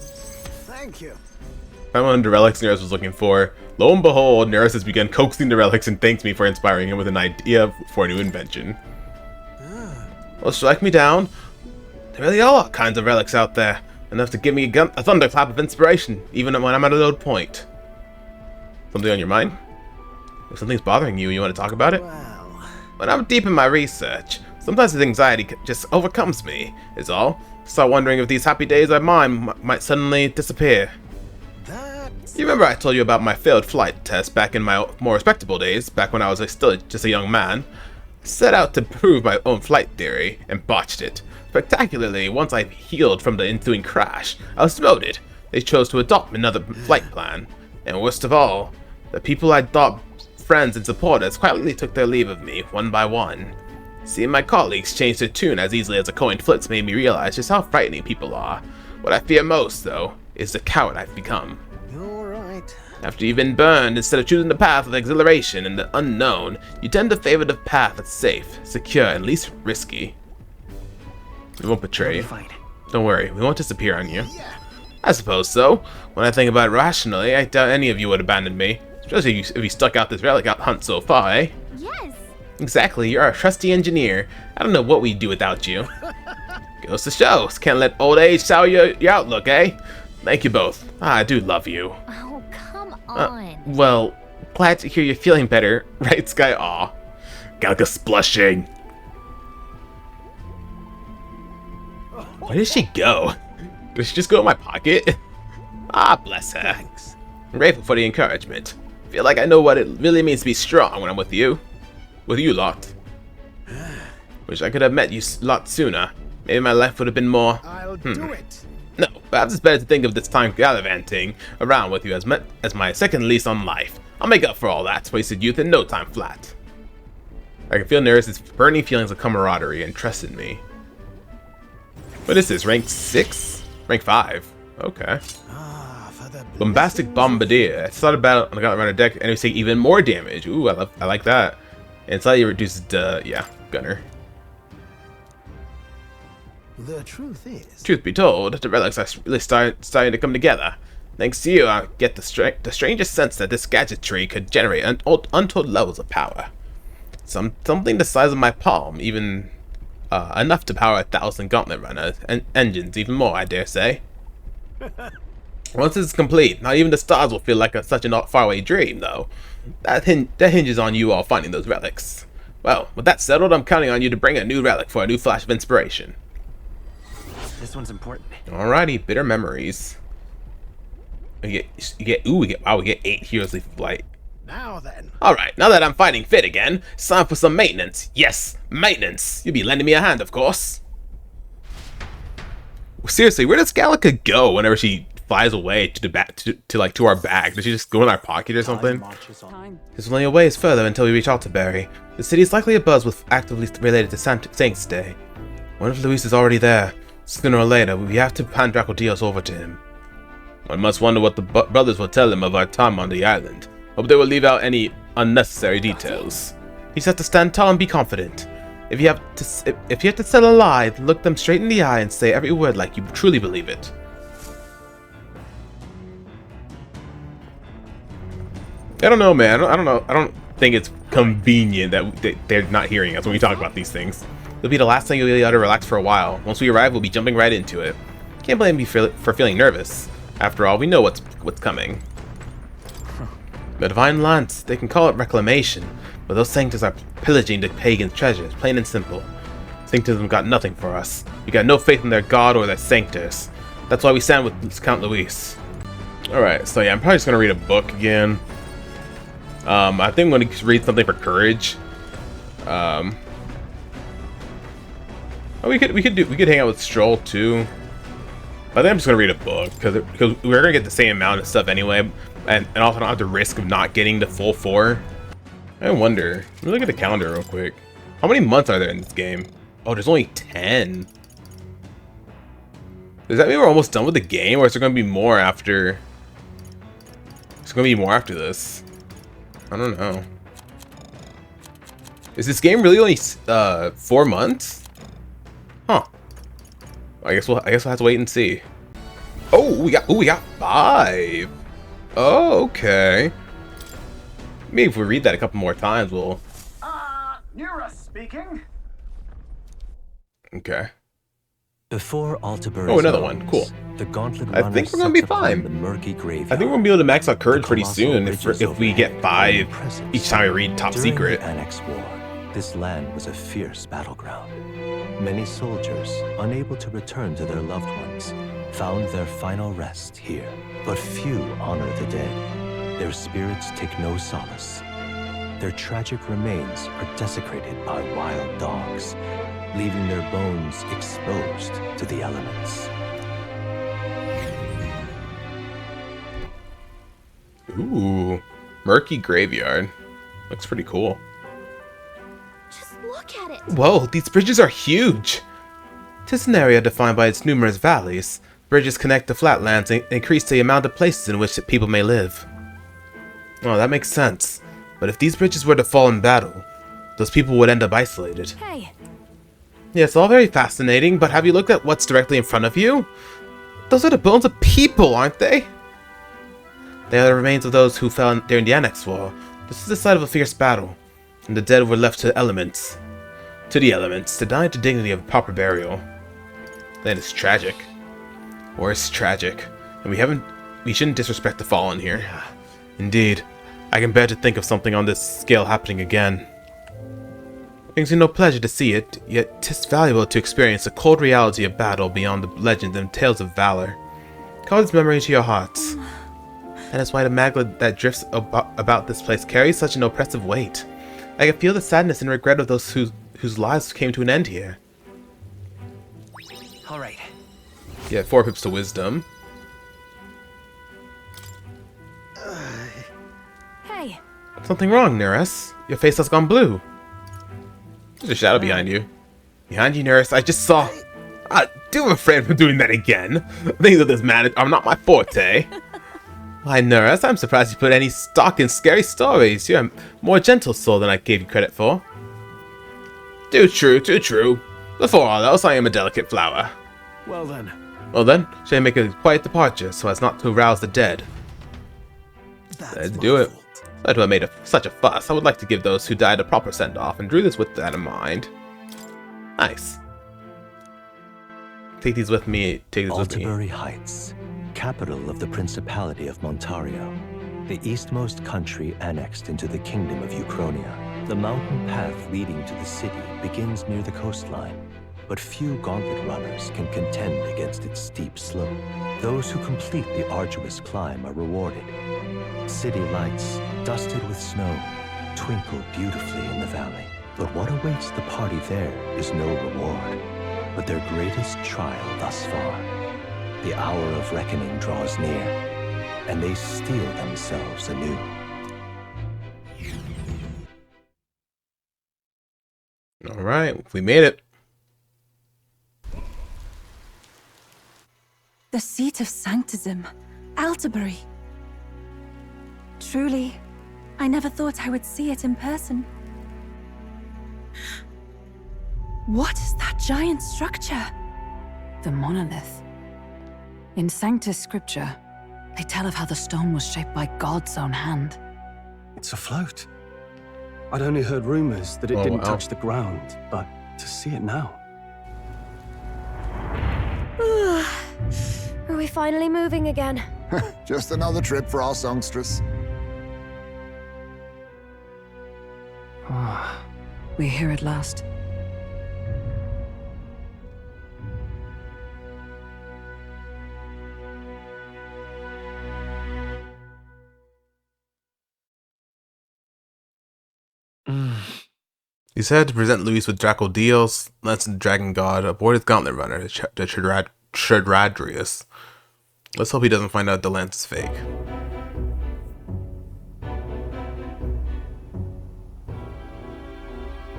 Thank you. Found one of the relics Nereus was looking for. Lo and behold, Nereus has begun coaxing the relics and thanks me for inspiring him with an idea for a new invention. Well, strike me down. There really are all kinds of relics out there. Enough to give me a thunderclap of inspiration, even when I'm at a low point. Something on your mind? If something's bothering you, you want to talk about it? When I'm deep in my research, sometimes this anxiety just overcomes me, is all. Start wondering if these happy days of mine might suddenly disappear. You remember I told you about my failed flight test back in my more respectable days, back when I was still just a young man? Set out to prove my own flight theory, and botched it. Spectacularly, once I healed from the ensuing crash, I was demoted. They chose to adopt another flight plan. And worst of all, the people I thought friends and supporters quietly took their leave of me, one by one. Seeing my colleagues change their tune as easily as a coin flips made me realize just how frightening people are. What I fear most, though, is the coward I've become. You're right. After you've been burned, instead of choosing the path of exhilaration and the unknown, you tend to favor the path that's safe, secure, and least risky. We won't betray you. Don't worry, we won't disappear on you. I suppose so. When I think about it rationally, I doubt any of you would abandon me. Especially if you stuck out this relic hunt so far, eh? Yes. Exactly, you're our trusty engineer. I don't know what we'd do without you. Goes to show, can't let old age sour your outlook, eh? Thank you both. I do love you. Oh, come on. Well, glad to hear you're feeling better, right, Skye? Aw. Galga's blushing. Where did she go? Did she just go in my pocket? Ah, bless her. Thanks. I'm grateful for the encouragement. Feel like I know what it really means to be strong when I'm with you. With you lot. Wish I could have met you a lot sooner. Maybe my life would have been more... I'll do it. No, perhaps it's better to think of this time gallivanting around with you as my second lease on life. I'll make up for all that wasted youth in no time flat. I can feel Nereus' burning feelings of camaraderie and trust in me. What is this, rank 6? Rank 5. Okay. Bombastic Bombardier. At the start of battle on the gauntlet runner deck, enemies take even more damage. Ooh, I like that. And slightly reduces the, gunner. The truth is... Truth be told, the relics are really starting to come together. Thanks to you, I get the strangest sense that this gadgetry could generate untold levels of power. Something the size of my palm, even enough to power 1,000 gauntlet runners and engines, even more, I dare say. Once it's complete, not even the stars will feel like such a faraway dream, though. That hinges on you all finding those relics. Well, with that settled, I'm counting on you to bring a new relic for a new flash of inspiration. This one's important. Alrighty, bitter memories. We get 8 Heroes Leaf of Light. Now then. Alright, now that I'm fighting fit again, it's time for some maintenance. Yes, maintenance. You'll be lending me a hand, of course. Seriously, where does Gallica go whenever she flies away to our bag? Does she just go in our pocket or something? There's only a ways further until we reach Altabury. The city is likely abuzz with actively related to Saint's Day. What if Luis is already there? Sooner or later, we have to hand Draco over to him. One must wonder what the brothers will tell him of our time on the island. Hope they will leave out any unnecessary details. He just have to stand tall and be confident. If you have to tell a lie, look them straight in the eye and say every word like you truly believe it. I don't know, man. I don't know. I don't think it's convenient that they're not hearing us when we talk about these things. It'll be the last thing you'll be able to relax for a while. Once we arrive, we'll be jumping right into it. Can't blame me for feeling nervous. After all, we know what's coming. The Divine Lance, they can call it reclamation, but those sanctors are pillaging the pagans' treasures, plain and simple. Sanctism got nothing for us. We got no faith in their god or their sanctors. That's why we stand with Count Luis. Alright, so yeah, I'm probably just gonna read a book again. I think I'm gonna read something for courage. We could hang out with Stroll too. But I think I'm just gonna read a book because we're gonna get the same amount of stuff anyway, and also don't have the risk of not getting the full 4. I wonder. Let me look at the calendar real quick. How many months are there in this game? Oh, there's only 10. Does that mean we're almost done with the game, or is there gonna be more after? There's gonna be more after this. I don't know. Is this game really only 4 months? Huh. I guess we'll have to wait and see. Oh, we got 5. Oh, okay. Maybe if we read that a couple more times, we'll. Nura speaking. Okay. Before Altabury. Oh, another one. Cool. The gauntlet I think we're gonna be fine. The murky graveyard. I think we're gonna be able to max out courage pretty soon if we get 5 each time we read Top During Secret. the Annex War, this land was a fierce battleground. Many soldiers, unable to return to their loved ones, found their final rest here. But few honor the dead. Their spirits take no solace. Their tragic remains are desecrated by wild dogs, leaving their bones exposed to the elements. Ooh, murky graveyard. Looks pretty cool. Just look at it. Whoa, these bridges are huge! 'Tis an area defined by its numerous valleys. Bridges connect the flatlands and increase the amount of places in which people may live. Oh, that makes sense. But if these bridges were to fall in battle, those people would end up isolated. Hey. Yeah, it's all very fascinating, but have you looked at what's directly in front of you? Those are the bones of people, aren't they? They are the remains of those who fell during the Annex War. This is the site of a fierce battle, and the dead were left to the elements, denied the dignity of proper burial. That is tragic. Or it's tragic, and we shouldn't disrespect the fallen here. Indeed, I can bear to think of something on this scale happening again. It brings me no pleasure to see it, yet 'tis valuable to experience the cold reality of battle beyond the legends and tales of valor. Call this memory to your hearts. That is why the magla that drifts about this place carries such an oppressive weight. I can feel the sadness and regret of those whose lives came to an end here. All right. Yeah, 4 pips to wisdom. Hey. Something wrong, Neris. Your face has gone blue. There's a shadow behind you. Behind you, Neris. I just saw. Do refrain from doing that again. Things of this man are not my forte. Why, Neris, I'm surprised you put any stock in scary stories. You're a more gentle soul than I gave you credit for. Too true, too true. Before all else, I am a delicate flower. Well then, Well then, should I make a quiet departure so as not to arouse the dead? Let's do it. That would have made such a fuss. I would like to give those who died a proper send-off, and drew this with that in mind. Nice. Take these with me. Take these with me. Altabury Heights, capital of the Principality of Montario, the eastmost country annexed into the Kingdom of Uchronia. The mountain path leading to the city begins near the coastline, but few gauntlet runners can contend against its steep slope. Those who complete the arduous climb are rewarded. City lights, dusted with snow, twinkle beautifully in the valley. But what awaits the party there is no reward, but their greatest trial thus far. The hour of reckoning draws near, and they steel themselves anew. Alright, we made it. The seat of Sanctism, Altabury. Truly, I never thought I would see it in person. What is that giant structure? The monolith. In Sanctus Scripture, they tell of how the stone was shaped by God's own hand. It's afloat. I'd only heard rumors that it didn't touch the ground, but to see it now. Are we finally moving again? Just another trip for our songstress. We're here at last. He said to present Luis with Draco Deals, Lance the Dragon God, aboard his gauntlet runner, the Shadradrius. Let's hope he doesn't find out the lance is fake.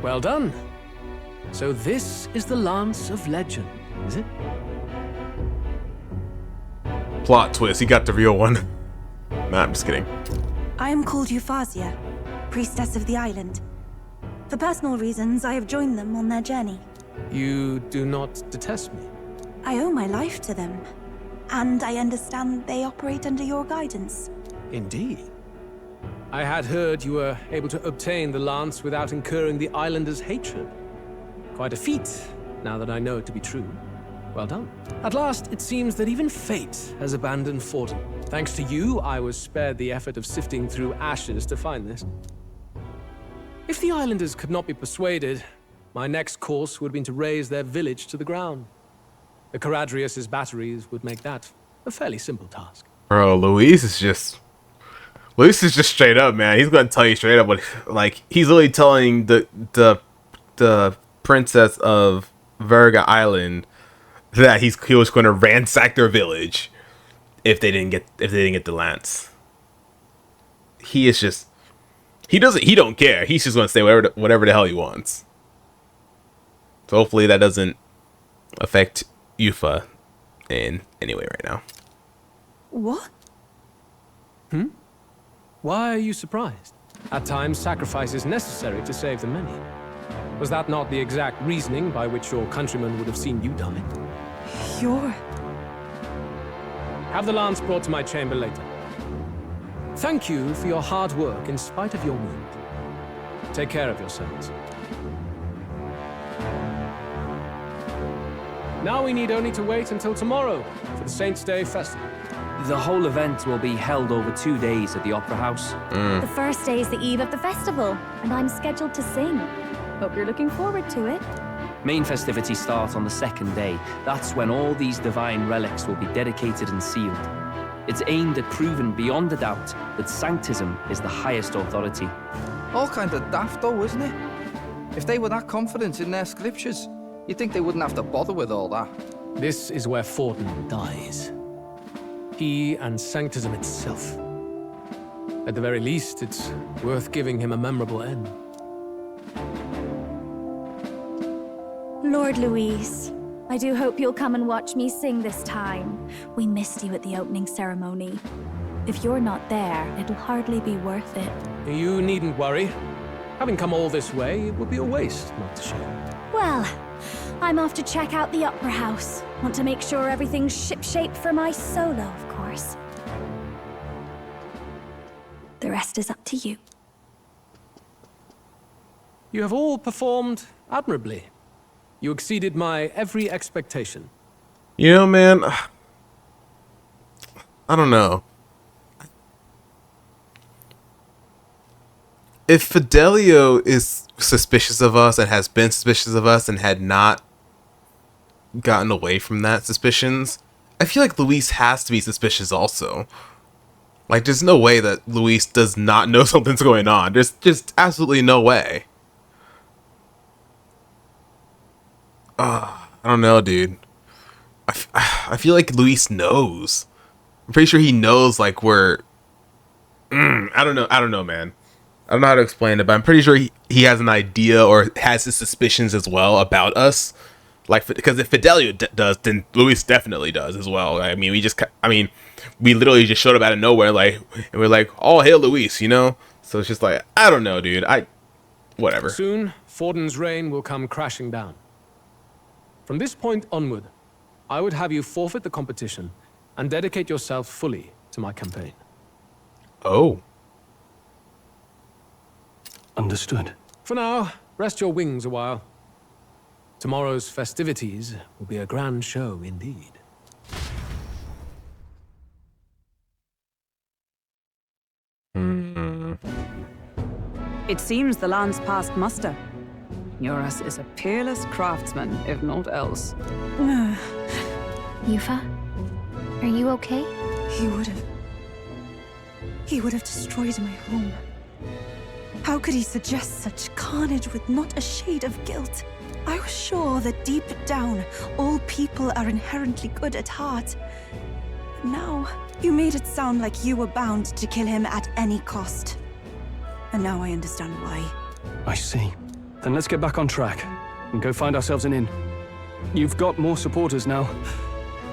Well done. So this is the Lance of Legend, is it? Plot twist, he got the real one. Nah, I'm just kidding. I am called Euphazia, priestess of the island. For personal reasons, I have joined them on their journey. You do not detest me? I owe my life to them, and I understand they operate under your guidance. Indeed. I had heard you were able to obtain the lance without incurring the islanders' hatred. Quite a feat, now that I know it to be true. Well done. At last, it seems that even fate has abandoned Fortin. Thanks to you, I was spared the effort of sifting through ashes to find this. If the islanders could not be persuaded, my next course would have been to raise their village to the ground. The Caradrius' batteries would make that a fairly simple task. Bro, Luis is just straight up, man. He's gonna tell you straight up what, like, he's literally telling the princess of Virga Island that he was going to ransack their village if they didn't get the lance. He is just he don't care. He's just going to say whatever the hell he wants. So hopefully that doesn't affect Yufa in any way right now. What? Why are you surprised? At times, sacrifice is necessary to save the many. Was that not the exact reasoning by which your countrymen would have seen you die? You're... Have the lance brought to my chamber later. Thank you for your hard work in spite of your wound. Take care of yourselves. Now we need only to wait until tomorrow for the Saints' Day festival. The whole event will be held over 2 days at the Opera House. The first day is the eve of the festival, and I'm scheduled to sing. Hope you're looking forward to it. Main festivities start on the second day. That's when all these divine relics will be dedicated and sealed. It's aimed at proving beyond a doubt that Sanctism is the highest authority. All kind of daft though, isn't it? If they were that confident in their scriptures, you'd think they wouldn't have to bother with all that. This is where Fortin dies. He and Sanctism itself. At the very least, it's worth giving him a memorable end. Lord Luis, I do hope you'll come and watch me sing this time. We missed you at the opening ceremony. If you're not there, it'll hardly be worth it. You needn't worry. Having come all this way, it would be a waste not to show. Well, I'm off to check out the Opera House. Want to make sure everything's shipshape for my solo, of course. The rest is up to you. You have all performed admirably. You exceeded my every expectation. You know, man, I don't know. If Fidelio is suspicious of us and has been suspicious of us and had not gotten away from that suspicions, I feel like Luis has to be suspicious also. Like, there's no way that Luis does not know something's going on. There's just absolutely no way. I don't know, dude. I feel like Luis knows. I'm pretty sure he knows, like, we're... I don't know, man. I don't know how to explain it, but I'm pretty sure he has an idea or has his suspicions as well about us. Like, because if Fidelio does, then Luis definitely does as well. I mean, we literally just showed up out of nowhere, like, and we're like, oh, hail Luis, you know? So it's just like, I don't know, dude. Whatever. Soon, Forden's reign will come crashing down. From this point onward, I would have you forfeit the competition and dedicate yourself fully to my campaign. Oh. Understood. For now, rest your wings a while. Tomorrow's festivities will be a grand show indeed. It seems the land's past muster. Eurus is a peerless craftsman, if not else. Yufa, are you okay? He would have destroyed my home. How could he suggest such carnage with not a shade of guilt? I was sure that deep down, all people are inherently good at heart. But now, you made it sound like you were bound to kill him at any cost. And now I understand why. I see. Then let's get back on track and go find ourselves an inn. You've got more supporters now.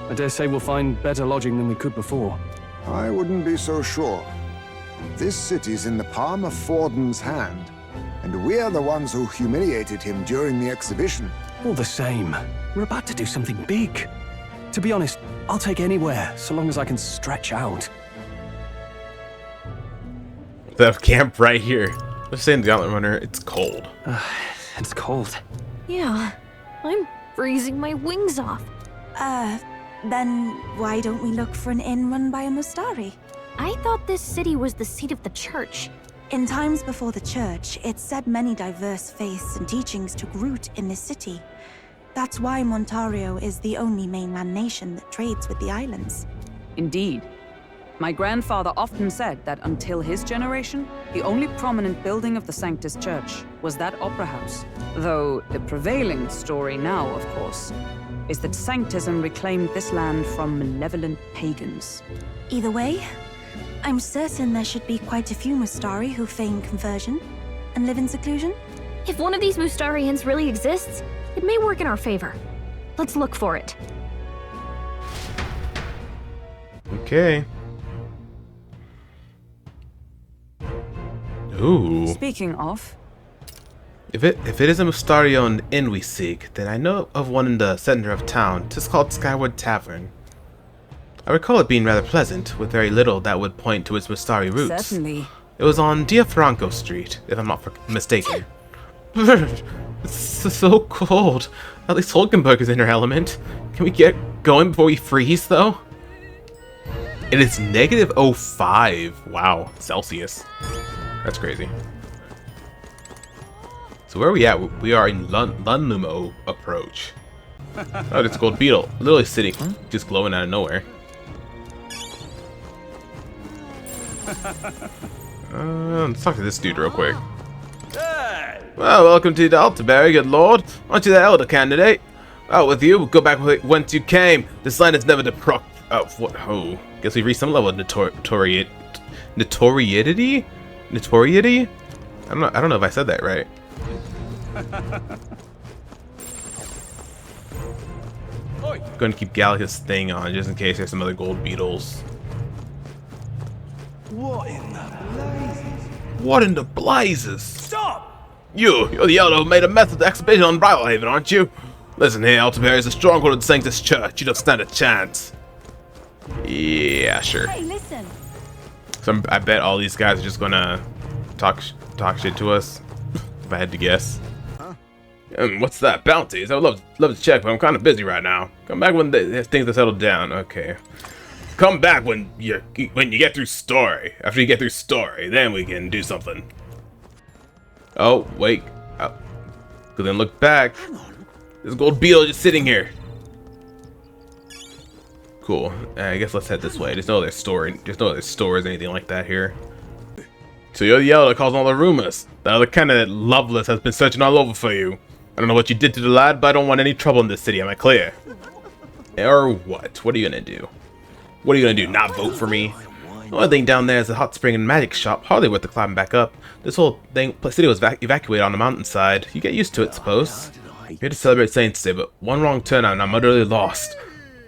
I dare say we'll find better lodging than we could before. I wouldn't be so sure. This city's in the palm of Forden's hand, and we're the ones who humiliated him during the exhibition. All the same, we're about to do something big. To be honest, I'll take anywhere, so long as I can stretch out. The camp right here. Let's say in the Gauntlet Runner, it's cold. It's cold. Yeah, I'm freezing my wings off. Then why don't we look for an inn run by a Mustari? I thought this city was the seat of the church. In times before the church, it's said many diverse faiths and teachings took root in this city. That's why Montario is the only mainland nation that trades with the islands. Indeed. My grandfather often said that until his generation, the only prominent building of the Sanctus Church was that opera house. Though the prevailing story now, of course, is that Sanctism reclaimed this land from malevolent pagans. Either way, I'm certain there should be quite a few Mustari who feign conversion and live in seclusion. If one of these Mustarians really exists, it may work in our favor. Let's look for it. Okay. Ooh. Speaking of... If it is a Mustarian inn we seek, then I know of one in the center of town, 'tis called Skyward Tavern. I recall it being rather pleasant, with very little that would point to its Mustari roots. Certainly. It was on Diafranco Street, if I'm not mistaken. It's so cold. At least Hulkenberg is in her element. Can we get going before we freeze, though? It is negative 05. Wow, Celsius. That's crazy. So where are we at? We are in Lunlumo approach. Oh, it's a gold beetle. Literally sitting, just glowing out of nowhere. Let's talk to this dude real quick. Well, welcome to the Altabury, good lord. Aren't you the elder candidate? Well, with you, go back whence you came. This land is never oh, guess we reached some level of notoriety? Notoriety? I don't know if I said that right. Going to keep Gallica's thing on just in case there's some other gold beetles. What in the blazes? What in the blazes? Stop! You're the elder who made a mess of the exhibition on Bridalhaven, aren't you? Listen here, Altabury is a stronghold of Sanctus Church. You don't stand a chance. Yeah, sure. Hey, listen. So I bet all these guys are just gonna talk shit to us. If I had to guess. What's that? Bounties? I would love to check, but I'm kind of busy right now. Come back when things are settled down. Okay. Come back when you get through story. After you get through story, then we can do something. Oh wait. Oh. Then look back. There's a gold beetle just sitting here. Cool. I guess let's head this way. There's no other store. There's no other stores or anything like that here. So you're the yellow that caused all the rumors. That other candidate, Loveless, has been searching all over for you. I don't know what you did to the lad, but I don't want any trouble in this city. Am I clear? Or what? What are you gonna do? What are you gonna do? Not vote for me? The only thing down there is a hot spring and magic shop. Hardly worth the climbing back up. This whole city was evacuated on the mountainside. You get used to it, suppose. We're here to celebrate Saints Day, but one wrong turnout and I'm utterly lost.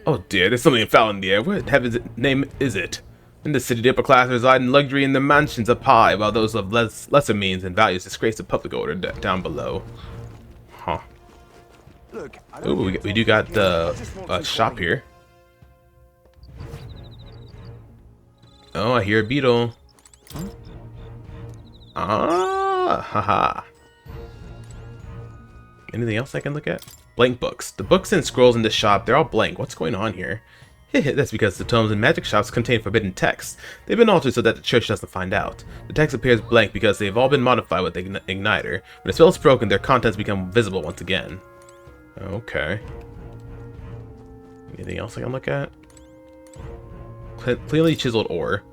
Oh dear, there's something foul in the air. What in heaven's name is it? In the city, the upper class reside in luxury and their mansions up high, while those of lesser means and values disgrace the public order down below. Huh. Ooh, we do got the shop here. Oh, I hear a beetle. Ah, haha. Anything else I can look at? Blank books. The books and scrolls in this shop, they're all blank. What's going on here? That's because the tomes and magic shops contain forbidden texts. They've been altered so that the church doesn't find out. The text appears blank because they've all been modified with the igniter. When a spell is broken, their contents become visible once again. Okay. Anything else I can look at? Cleanly chiseled ore.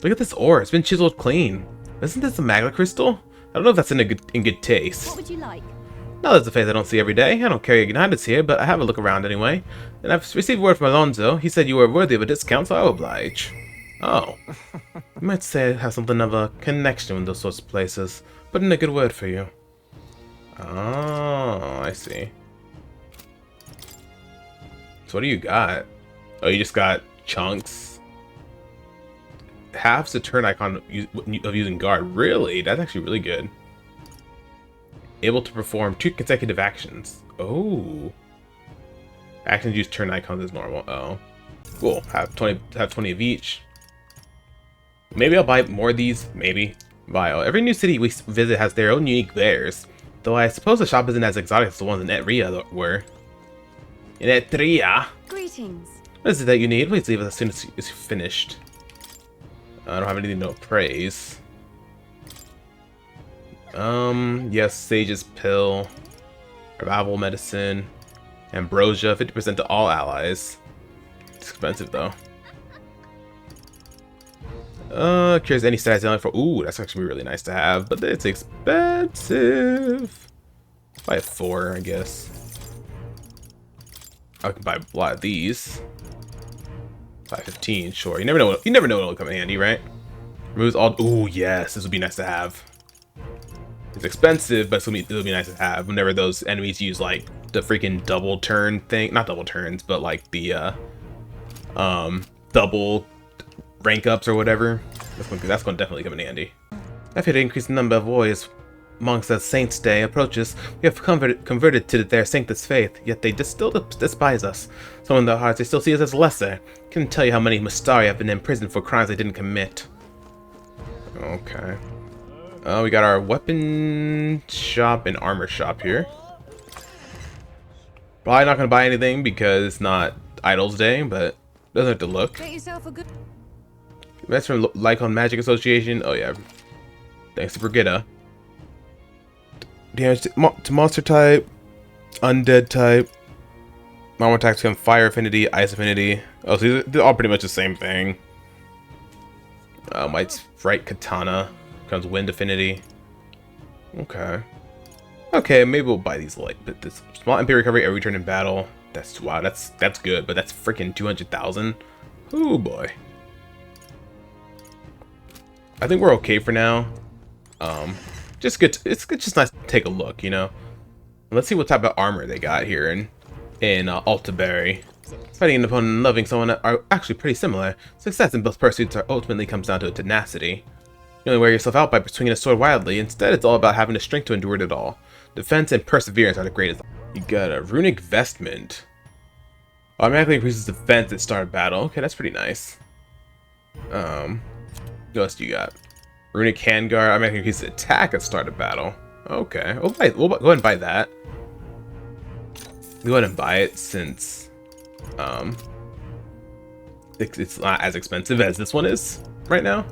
Look at this ore. It's been chiseled clean. Isn't this a magma crystal? I don't know if that's in good taste. What would you like? Now there's a face I don't see every day. I don't carry igniters here, but I have a look around anyway. And I've received word from Alonso. He said you were worthy of a discount, so I will oblige. Oh. You might say I have something of a connection with those sorts of places. Put in a good word for you. Oh, I see. So what do you got? Oh, you just got chunks. Halves the turn icon of using guard. Really? That's actually really good. Able to perform 2 consecutive actions. Oh. Actions use turn icons as normal. Oh. Cool. Have 20 of each. Maybe I'll buy more of these. Maybe. Every new city we visit has their own unique wares. Though I suppose the shop isn't as exotic as the ones in Etria were. In Etria? Greetings. What is it that you need? Please leave it as soon as it's finished. I don't have anything to praise. Yes, Sage's Pill, Revival Medicine, Ambrosia, 50% to all allies. It's expensive though. Curious any stats only for. Ooh, that's actually really nice to have, but it's expensive. Buy 4, I guess. I can buy a lot of these. Buy 15, sure. You never know. You never know when it'll come in handy, right? Removes all. Ooh, yes, this would be nice to have. It's expensive, but it'll be nice to have whenever those enemies use like the freaking double turn thing. Not double turns, but like the double rank ups or whatever. That's going to definitely come in handy. I've had to increase the number of warriors monks as Saints' Day approaches. We have converted to their Sanctus faith, yet they still despise us. So in their hearts, they still see us as lesser. Couldn't tell you how many Mustari have been imprisoned for crimes they didn't commit. Okay. We got our weapon shop and armor shop here. Probably not going to buy anything because it's not Idol's Day, but doesn't have to look. Get yourself a good. That's from Lycon Magic Association. Oh yeah. Thanks to Brigida. Damage to monster type, undead type. Normal attacks become fire affinity, ice affinity. Oh, so they're all pretty much the same thing. Might Fright Katana becomes wind affinity. Okay. Okay, maybe we'll buy these light. But this small MP recovery every turn in battle. That's wow. That's good. But that's freaking 200,000. Oh boy. I think we're okay for now. Just good. It's just nice to take a look, you know. Let's see what type of armor they got here in Altabury. Fighting an opponent and loving someone are actually pretty similar. Success in both pursuits ultimately comes down to tenacity. You only wear yourself out by swinging a sword wildly. Instead, it's all about having the strength to endure it all. Defense and perseverance are the greatest. You got a runic vestment. Automatically increases defense at start of battle. Okay, that's pretty nice. What else do you got? Runic handguard. Automatically increases attack at start of battle. Okay, we'll go ahead and buy that. Go ahead and buy it since it's not as expensive as this one is right now.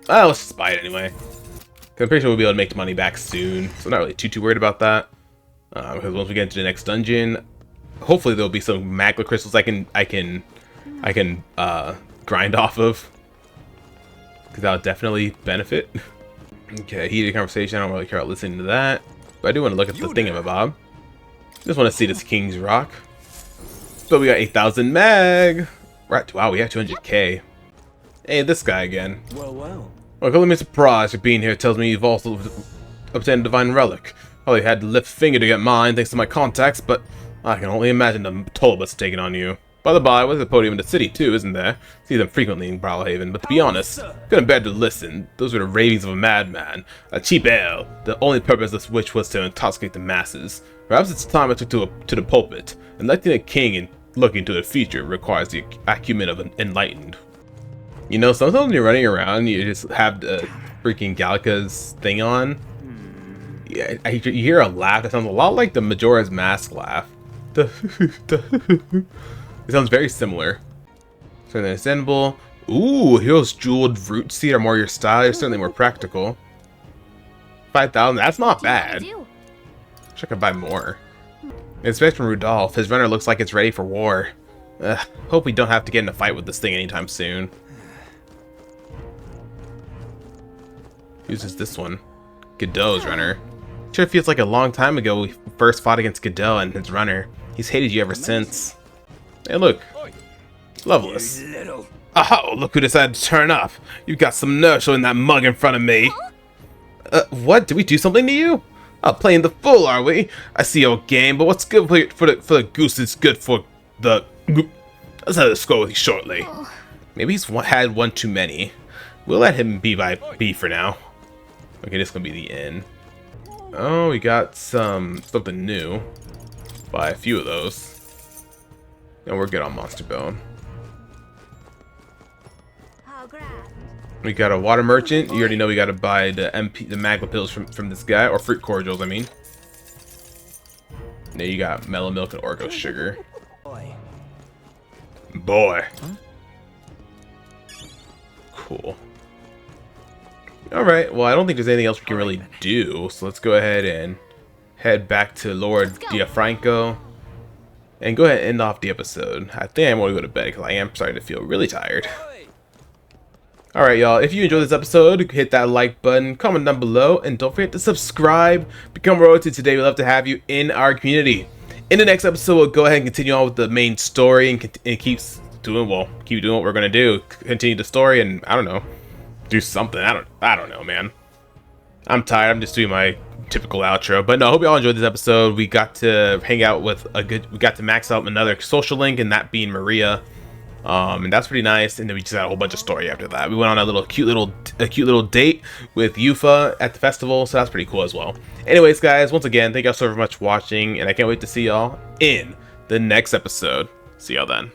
Let's just buy it anyway. I'm pretty sure we'll be able to make money back soon, so I'm not really too worried about that. Because once we get into the next dungeon, hopefully there'll be some magma crystals I can grind off of, because that'll definitely benefit. Okay, heated conversation. I don't really care about listening to that, but I do want to look at the thingamabob. Just want to see this King's Rock. So we got 8,000 mag. Right, wow, we have 200k. Hey, this guy again. Well. Well, calling me surprised for being here tells me you've also obtained a divine relic. Probably had to lift a finger to get mine thanks to my contacts, but I can only imagine the toll that's taken on you. By the by, there's a podium in the city too, isn't there? See them frequently in Brawlhaven, but to be honest, couldn't bear to listen. Those were the ravings of a madman. A cheap ale, the only purpose of which was to intoxicate the masses. Perhaps it's time I took to the pulpit. Electing a king and looking to the future requires the acumen of an enlightened. You know, sometimes when you're running around, you just have the freaking Gallica's thing on. Yeah, you hear a laugh that sounds a lot like the Majora's Mask laugh. It sounds very similar. So then assemble. Ooh, Hero's Jeweled Root Seed are more your style. They're certainly more practical. 5,000, that's not bad. Wish I could buy more. Especially from Rudolph. His runner looks like it's ready for war. Hope we don't have to get in a fight with this thing anytime soon. Uses this one. Godot's runner. Sure feels like a long time ago we first fought against Godot and his runner. He's hated you ever since. Hey look. Loveless. Oh, look who decided to turn up. You've got some nerve showing that mug in front of me. What? Did we do something to you? Oh, playing the fool, are we? I see your game, but what's good for the goose is good for the... Let's have a score with you shortly. Maybe he's had one too many. We'll let him be for now. Okay, this is gonna be the end. Oh, we got something new. Buy a few of those. And we're good on Monster Bone. We got a water merchant. You already know we gotta buy the magma pills from this guy, or fruit cordials, I mean. Now you got mellow milk and Orgo sugar. Boy. Cool. Alright, well I don't think there's anything else we can really do, so let's go ahead and head back to Lord Diafranco and go ahead and end off the episode. I think I'm going to go to bed because I am starting to feel really tired. Alright y'all, if you enjoyed this episode, hit that like button, comment down below, and don't forget to subscribe, become royalty today. We'd love to have you in our community. In the next episode, we'll go ahead and continue on with the main story and keep doing what we're going to do. Continue the story and, I don't know, do something. I don't know, man. I'm tired. I'm just doing my typical outro. But no, I hope you all enjoyed this episode. We got to hang out with we got to max out another social link, and that being Maria. And that's pretty nice. And then we just had a whole bunch of story after that. We went on a cute little date with Yufa at the festival, so that's pretty cool as well. Anyways, guys, once again, thank y'all so much for watching, and I can't wait to see y'all in the next episode. See y'all then.